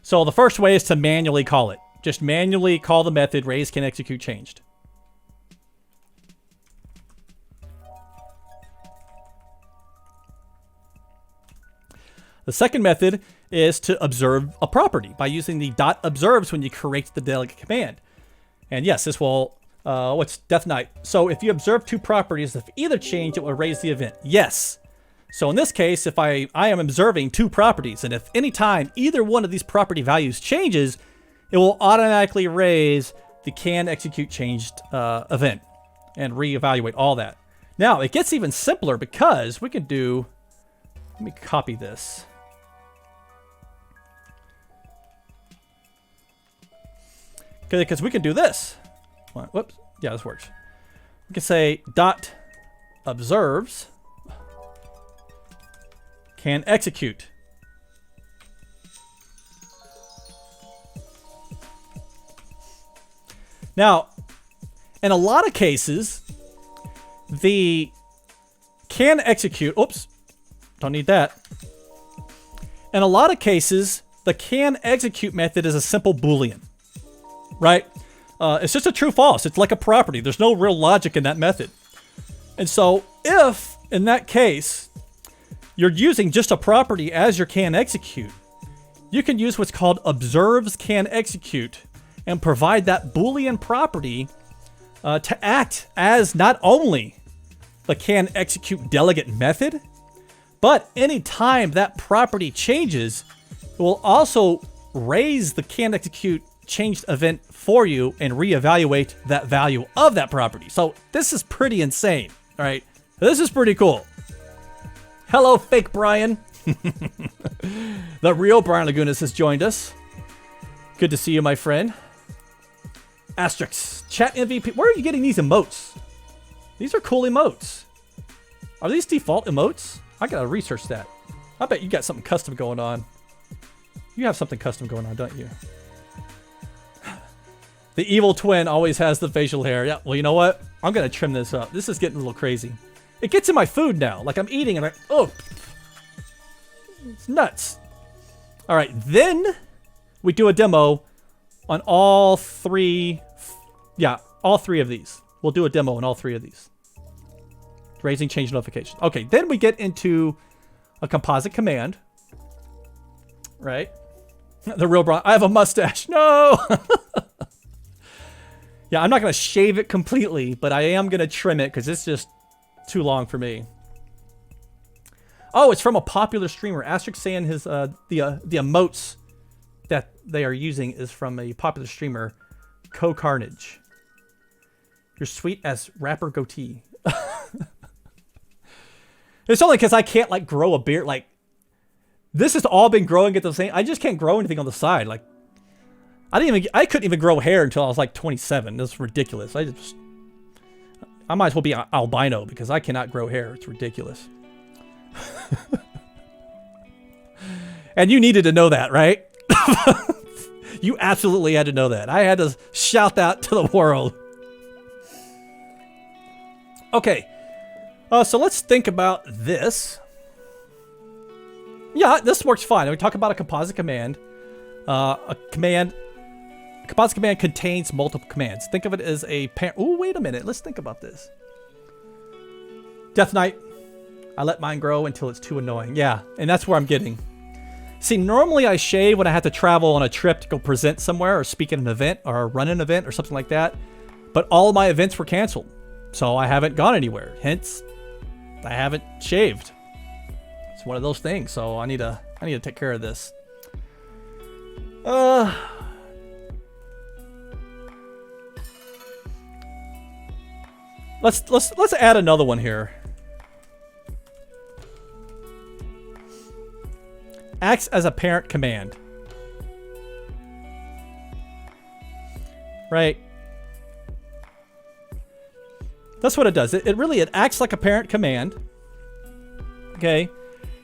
So the first way is to manually call it. Just manually call the method raise can execute changed. The second method is to observe a property by using the .observes when you create the delegate command. And yes, this will, what's Death Knight? So if you observe two properties, if either change, it will raise the event. Yes. So in this case, if I am observing two properties, and if any time either one of these property values changes, it will automatically raise the CanExecute changed event and reevaluate all that. Now, it gets even simpler because we can do, let me copy this. Because we can do this. Whoops. Yeah, this works. We can say .observes CanExecute. Now, in a lot of cases, the CanExecute, oops, don't need that. In a lot of cases, the CanExecute method is a simple Boolean. Right? It's just a true false. It's like a property. There's no real logic in that method. And so if, in that case, you're using just a property as your CanExecute, you can use what's called observes CanExecute and provide that Boolean property to act as not only the CanExecute delegate method, but anytime that property changes, it will also raise the CanExecute changed event for you and reevaluate that value of that property. So this is pretty insane. All right. This is pretty cool. Hello, fake Brian. The real Brian Lagunas has joined us. Good to see you, my friend. Asterix, chat MVP. Where are you getting these emotes? These are cool emotes. Are these default emotes? I gotta research that. I bet you got something custom going on. You have something custom going on, don't you? The evil twin always has the facial hair. Yeah, well, you know what? I'm going to trim this up. This is getting a little crazy. It gets in my food now. Like I'm eating and oh, it's nuts. All right, then we do a demo on all three. Yeah, all three of these. We'll do a demo on all three of these. Raising change notifications. Okay, then we get into a composite command, right? The real Bron. I have a mustache. No. Yeah, I'm not gonna shave it completely, but I am gonna trim it because it's just too long for me. Oh, it's from a popular streamer. Asterix saying his the emotes that they are using is from a popular streamer, Carnage. You're sweet as rapper goatee. It's only because I can't like grow a beard. Like this has all been growing at the same. I just can't grow anything on the side. Like I couldn't even grow hair until I was like 27. That's ridiculous. I might as well be albino because I cannot grow hair. It's ridiculous. And you needed to know that, right? You absolutely had to know that. I had to shout that to the world. Okay. So let's think about this. Yeah, this works fine. We talk about a composite command. A composite command contains multiple commands. Think of it as a parent. Oh, wait a minute. Let's think about this. Death Knight. I let mine grow until it's too annoying. Yeah, and that's where I'm getting. See, normally I shave when I have to travel on a trip to go present somewhere or speak at an event or run an event or something like that. But all of my events were canceled. So I haven't gone anywhere. Hence, I haven't shaved. It's one of those things. So I need to take care of this. Let's add another one here. Acts as a parent command. Right. That's what it does. It acts like a parent command. Okay.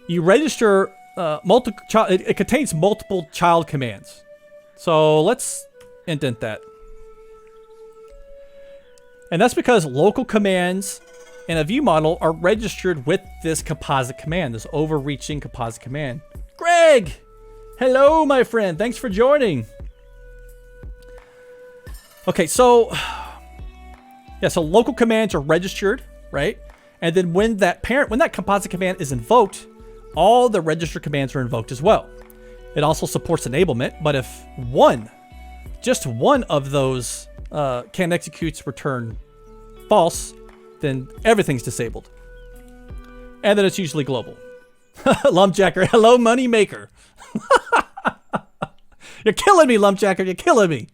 You register it contains multiple child commands. So let's indent that. And that's because local commands in a view model are registered with this composite command, this overreaching composite command. Greg! Hello, my friend. Thanks for joining. Okay, so local commands are registered, right? And then when that composite command is invoked, all the registered commands are invoked as well. It also supports enablement, but if just one of those CanExecutes return false, then everything's disabled. And then it's usually global. Lumpjacker, hello, moneymaker. You're killing me, Lumpjacker. You're killing me.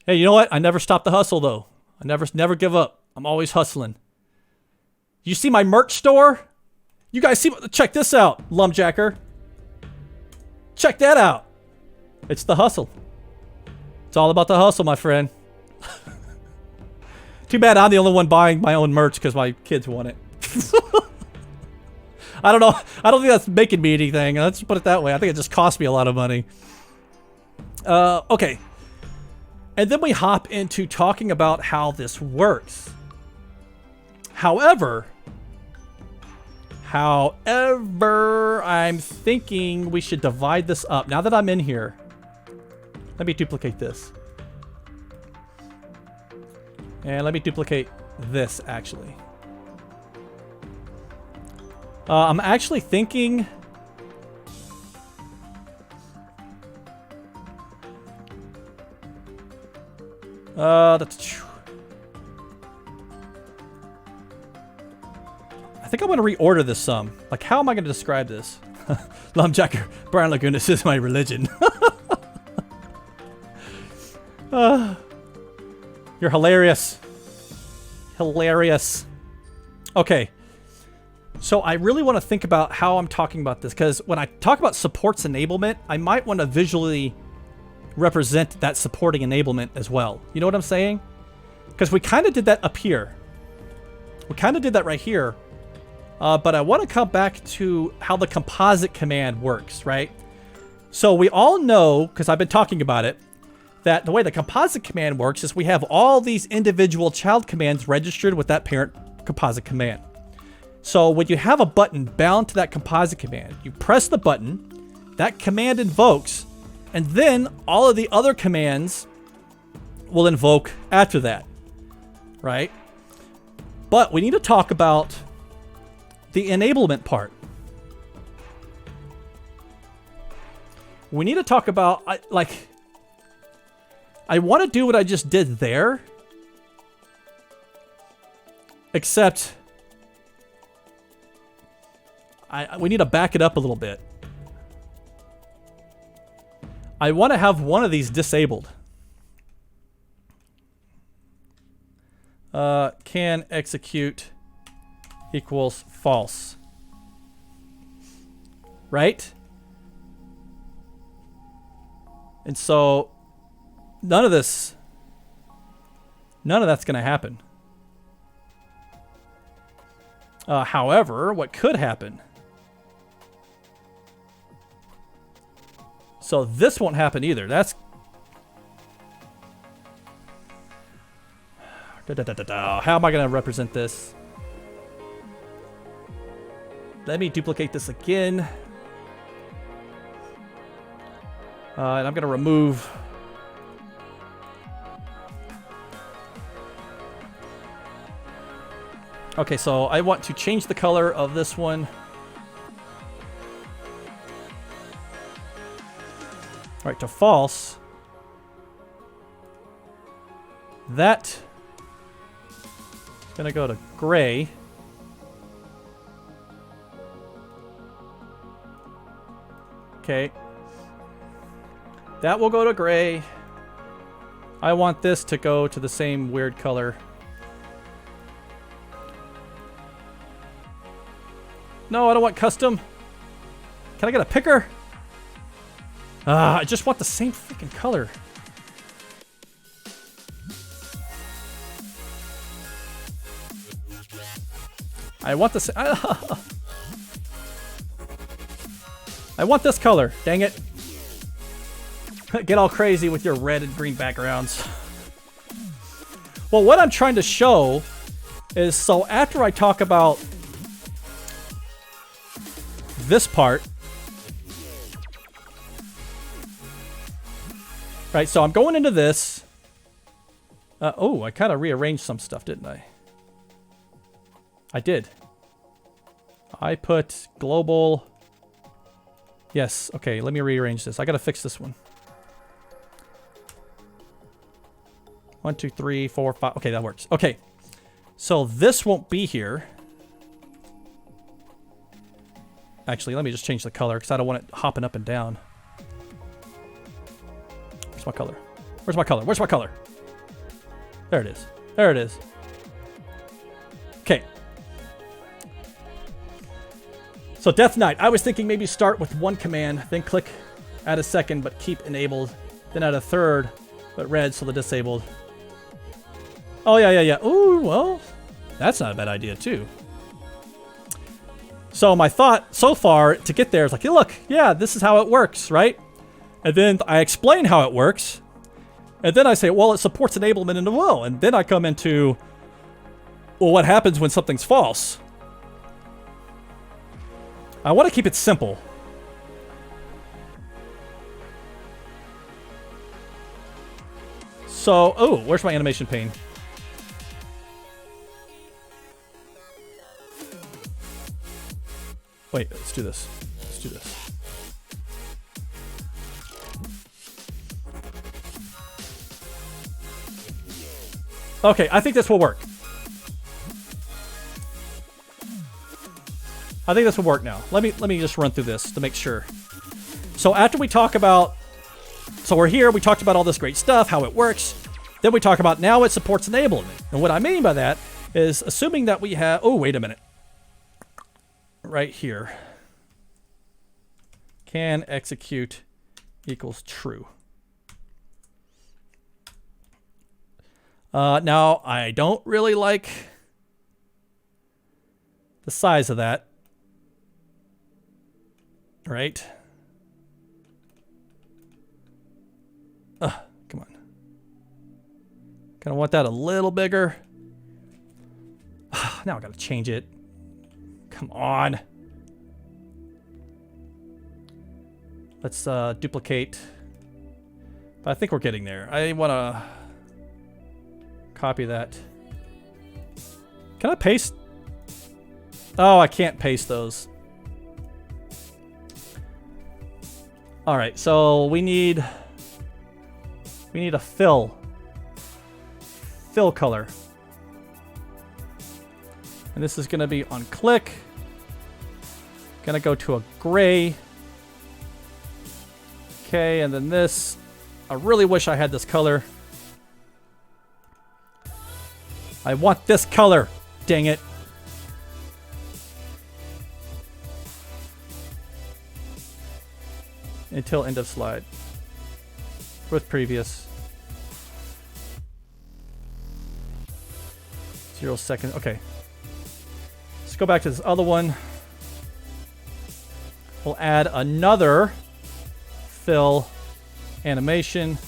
Hey, you know what? I never stop the hustle, though. I never give up. I'm always hustling. You see my merch store? You guys see? Check this out, Lumpjacker. Check that out. It's the hustle. It's all about the hustle, my friend. Too bad I'm the only one buying my own merch because my kids want it. I don't know. I don't think that's making me anything. Let's put it that way. I think it just cost me a lot of money. Okay. And then we hop into talking about how this works. However, I'm thinking we should divide this up. Now that I'm in here, let me duplicate this. And let me duplicate this, actually. I'm actually thinking... that's... I think I'm going to reorder this some. Like, how am I going to describe this? Lumpjacker, Brian Lagunas is my religion. You're hilarious. Hilarious. Okay. So I really want to think about how I'm talking about this, because when I talk about supports enablement, I might want to visually represent that supporting enablement as well. You know what I'm saying? Because we kind of did that up here. We kind of did that right here. But I want to come back to how the composite command works, right? So we all know, because I've been talking about it, that the way the composite command works is we have all these individual child commands registered with that parent composite command. So when you have a button bound to that composite command, you press the button, that command invokes, and then all of the other commands will invoke after that, right? But we need to talk about the enablement part. We need to talk about, I want to do what I just did there, except we need to back it up a little bit. I want to have one of these disabled. Can execute equals false. Right? And so none of that's going to happen. However, what could happen? So this won't happen either. That's how am I going to represent this? Let me duplicate this again. And I'm going to remove. Okay, so I want to change the color of this one. All right, to false. That is going to go to gray. Okay. That will go to gray. I want this to go to the same weird color. No, I don't want custom. Can I get a picker? I just want the same freaking color. I want this. I want this color. Dang it. Get all crazy with your red and green backgrounds. Well, what I'm trying to show is, so after I talk about this part, right, so I'm going into this. Oh, I kind of rearranged some stuff, didn't I? I did. I put global. Yes, okay, let me rearrange this. I gotta fix this one. 1, 2, 3, 4, 5. Okay, that works. Okay, so this won't be here. Actually, let me just change the color because I don't want it hopping up and down. Where's my color? Where's my color? Where's my color? There it is. There it is. Okay. So Death Knight, I was thinking maybe start with one command, then click add a second, but keep enabled, then add a third, but red, so the disabled. Oh, yeah. Ooh, well, that's not a bad idea, too. So my thought so far to get there is like, hey, look, yeah, this is how it works, right? And then I explain how it works. And then I say, well, it supports enablement in the will. And then I come into, well, what happens when something's false? I want to keep it simple. So, oh, where's my animation pane? Wait, let's do this. Let's do this. Okay, I think this will work. I think this will work now. Let me just run through this to make sure. So after we talk about, so we're here, we talked about all this great stuff, how it works. Then we talk about now it supports enablement. And what I mean by that is assuming that we have, oh, wait a minute. Right here. Can execute equals true. Now, I don't really like the size of that. Right? Come on. Kind of want that a little bigger. Now I gotta change it. Come on. Let's duplicate. But I think we're getting there. I want to copy that. Can I paste? Oh, I can't paste those. All right, so we need a fill color. And this is going to be on click. Going to go to a gray. Okay, and then this. I really wish I had this color. I want this color. Dang it. Until end of slide. With previous. 0 seconds. Okay. Let's go back to this other one. We'll add another fill animation.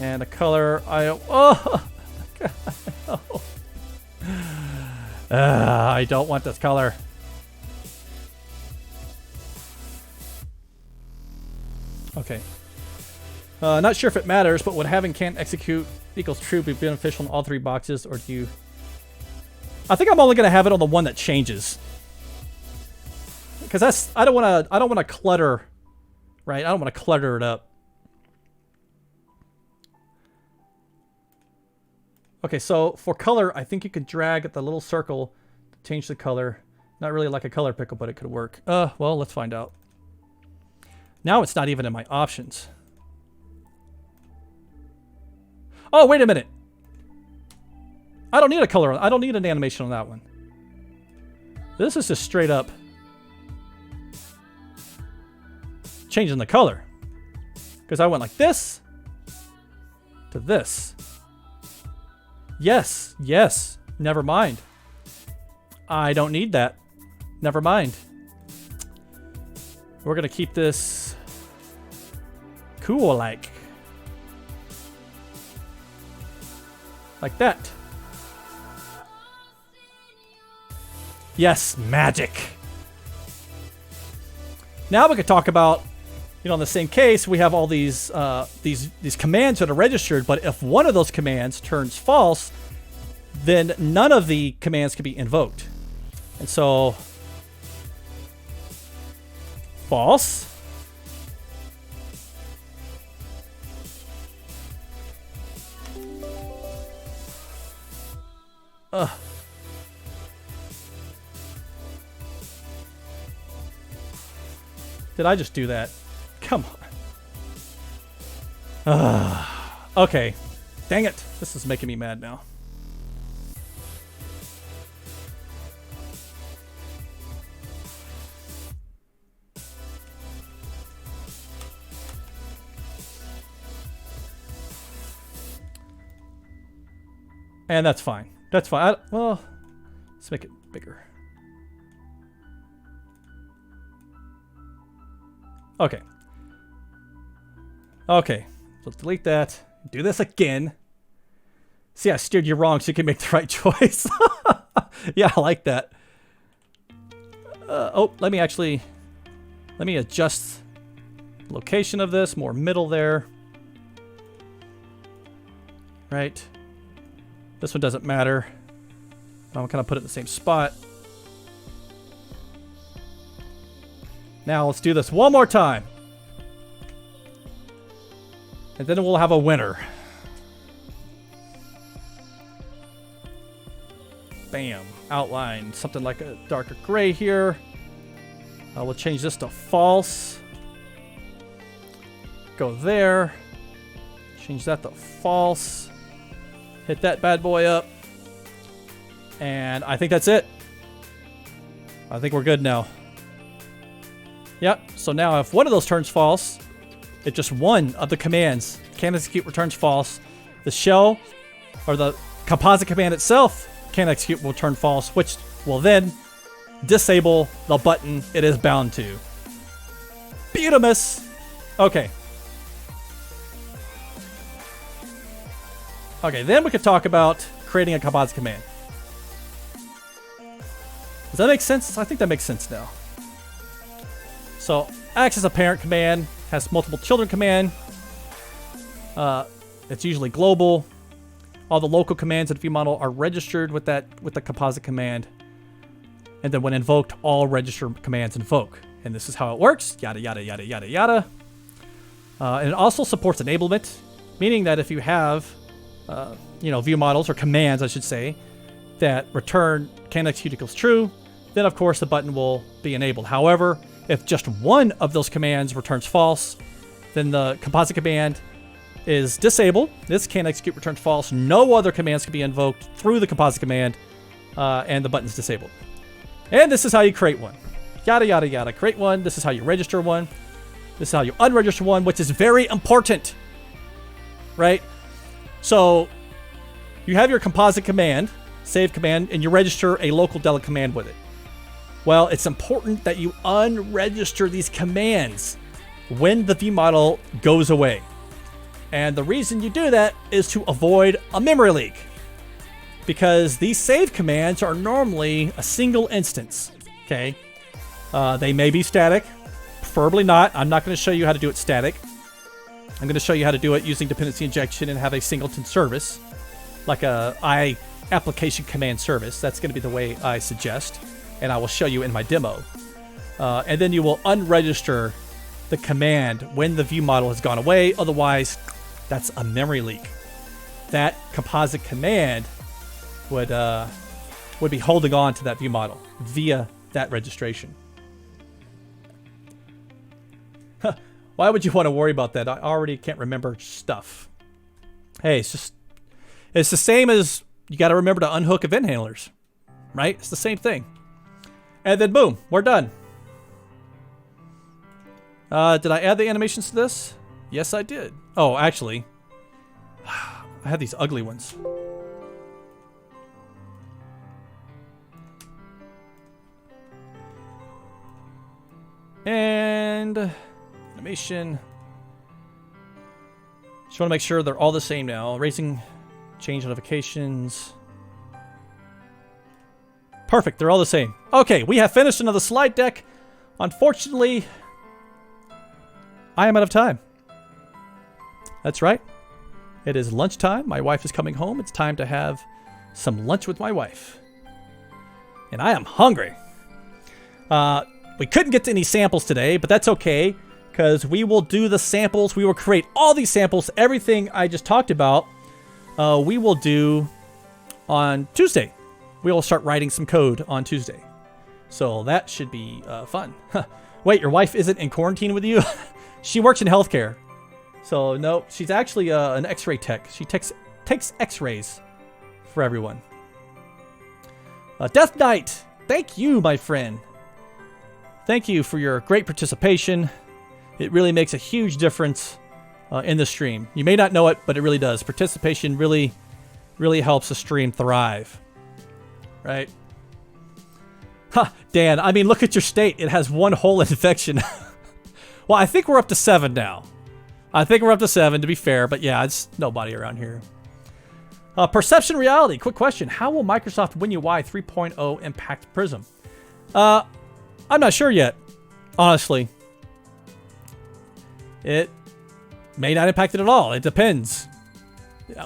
And a color. Oh! God, no. I don't want this color. Okay. Not sure if it matters, but would having CanExecute equals true be beneficial in all three boxes, or do you... I think I'm only going to have it on the one that changes. Because that's... I don't want to clutter, right? I don't want to clutter it up. Okay, so for color, I think you could drag the little circle to change the color. Not really like a color pickle, but it could work. Well, let's find out. Now it's not even in my options. Oh, wait a minute. I don't need a color. I don't need an animation on that one. This is just straight up changing the color. Because I went like this to this. Yes, yes. Never mind. I don't need that. Never mind. We're going to keep this cool like that. Yes, magic. Now we could talk about, you know, in the same case, we have all these commands that are registered, but if one of those commands turns false, then none of the commands can be invoked. And so false. Did I just do that? Come on. Okay. Dang it. This is making me mad now. And that's fine. That's fine. Well, let's make it bigger. Okay. Okay. So delete that. Do this again. See, I steered you wrong so you can make the right choice. Yeah, I like that. Oh, let me adjust the location of this. More middle there. Right. This one doesn't matter. I'm kind of put it in the same spot. Now let's do this one more time. And then we'll have a winner. Bam. Outline. Something like a darker gray here. We'll change this to false. Go there. Change that to false. Hit that bad boy up. And I think that's it. I think we're good now. Yep. So now if one of those turns false, if just one of the commands, CanExecute returns false, the shell or the composite command itself, CanExecute will turn false, which will then disable the button it is bound to. Beautimus. Okay. Okay, then we could talk about creating a composite command. Does that make sense? I think that makes sense now. So, acts as a parent command, has multiple children command. It's usually global. All the local commands in ViewModel are registered with the composite command. And then when invoked, all register commands invoke. And this is how it works. Yada, yada, yada, yada, yada. And it also supports enablement, meaning that if you have, view models or commands, I should say, that return CanExecute equals true, then of course the button will be enabled. However, if just one of those commands returns false, then the composite command is disabled. This CanExecute returns false. No other commands can be invoked through the composite command, and the button's disabled. And this is how you create one. Yada, yada, yada. Create one. This is how you register one. This is how you unregister one, which is very important, right? So you have your composite command, save command, and you register a local delegate command with it. Well, it's important that you unregister these commands when the ViewModel goes away. And the reason you do that is to avoid a memory leak, because these save commands are normally a single instance, okay? They may be static, preferably not. I'm not going to show you how to do it static. I'm going to show you how to do it using dependency injection and have a singleton service, like a application command service. That's going to be the way I suggest, and I will show you in my demo. And then you will unregister the command when the ViewModel has gone away. Otherwise, that's a memory leak. That composite command would be holding on to that ViewModel via that registration. Why would you want to worry about that? I already can't remember stuff. Hey, it's the same as you got to remember to unhook event handlers, right? It's the same thing. And then boom, we're done. Did I add the animations to this? Yes, I did. Oh, actually, I had these ugly ones. And animation. Just want to make sure they're all the same now. Erasing, change notifications. Perfect, they're all the same. Okay, we have finished another slide deck. Unfortunately, I am out of time. That's right. It is lunchtime. My wife is coming home. It's time to have some lunch with my wife. And I am hungry. We couldn't get to any samples today, but that's okay, because we will do the samples. We will create all these samples, everything I just talked about, we will do on Tuesday. We will start writing some code on Tuesday. So that should be fun. Wait, your wife isn't in quarantine with you? She works in healthcare. So no, she's actually an X-ray tech. She takes X-rays for everyone. Death Knight, thank you, my friend. Thank you for your great participation. It really makes a huge difference in the stream. You may not know it, but it really does. Participation really helps the stream thrive. Right? Huh, Dan, I mean, look at your state. It has one whole infection. Well, I think we're up to 7 now. I think we're up to 7, to be fair. But yeah, it's nobody around here. Perception reality. Quick question. How will Microsoft WinUI 3.0 impact Prism? I'm not sure yet, honestly. It may not impact it at all. It depends.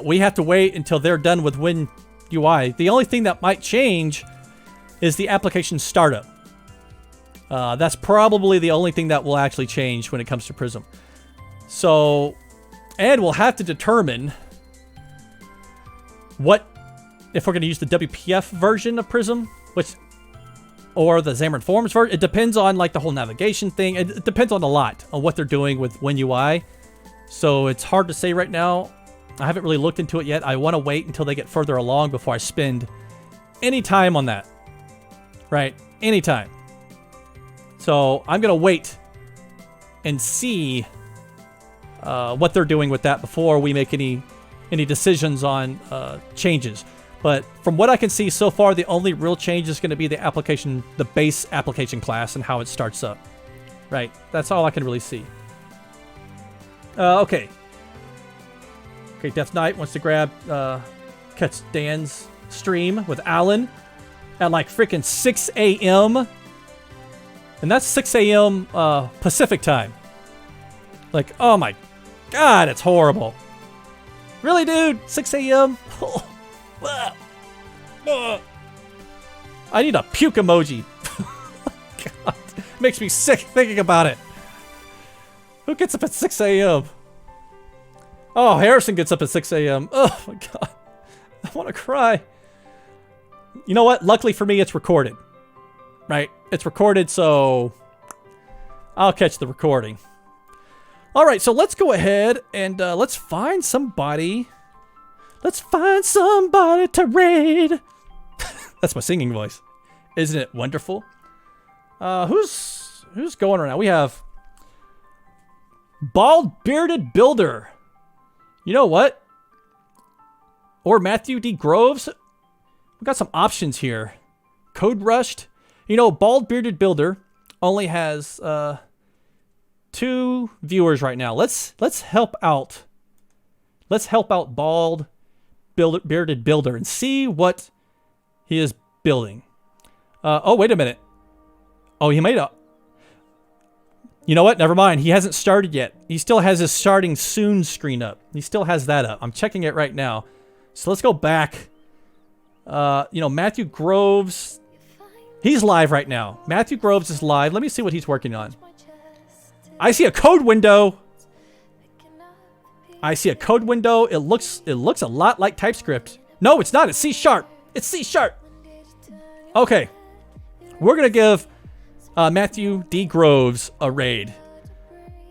We have to wait until they're done with WinUI. The only thing that might change is the application startup. That's probably the only thing that will actually change when it comes to Prism. So, and we'll have to determine if we're going to use the WPF version of Prism, or the Xamarin Forms version. It depends on like the whole navigation thing. It depends on a lot on what they're doing with WinUI. So it's hard to say right now. I haven't really looked into it yet. I want to wait until they get further along before I spend any time on that. Right? Any time. So I'm going to wait and see what they're doing with that before we make any decisions on changes. But from what I can see so far, the only real change is going to be the base application class and how it starts up. Right? That's all I can really see. Okay. Okay, Death Knight wants to catch Dan's stream with Alan at like freaking 6 a.m. And that's 6 a.m. Pacific time. Like, oh my God, it's horrible. Really, dude? 6 a.m.? I need a puke emoji. God, makes me sick thinking about it. Who gets up at 6 a.m.? Oh, Harrison gets up at 6 a.m. Oh my God. I want to cry. You know what? Luckily for me, it's recorded. Right? It's recorded, so I'll catch the recording. All right, so let's go ahead and let's find somebody. Let's find somebody to raid. That's my singing voice. Isn't it wonderful? Who's going right now? We have Bald Bearded Builder. You know what? Or Matthew D. Groves. We've got some options here. Code Rushed. You know, Bald Bearded Builder only has 2 viewers right now. Let's help out. Let's help out Bald Bearded Builder and see what he is building. Oh, wait a minute. Oh, he made a... You know what? Never mind. He hasn't started yet. He still has his starting soon screen up. He still has that up. I'm checking it right now. So let's go back. You know, Matthew Groves. He's live right now. Matthew Groves is live. Let me see what he's working on. I see a code window. I see a code window. It looks a lot like TypeScript. No, it's not. It's C#. It's C#. Okay. We're going to give Matthew D. Groves a raid.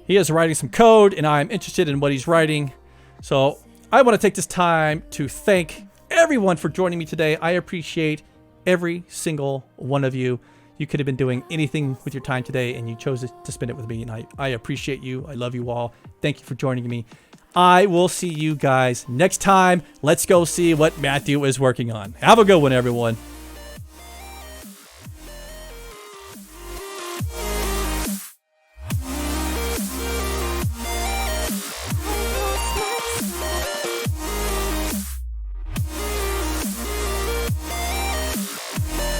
He is writing some code, and I'm interested in what he's writing. So I want to take this time to thank everyone for joining me today. I appreciate every single one of you. You could have been doing anything with your time today, and you chose to spend it with me, and I appreciate you. I love you all. Thank you for joining me. I will see you guys next time. Let's go see what Matthew is working on. Have a good one, everyone.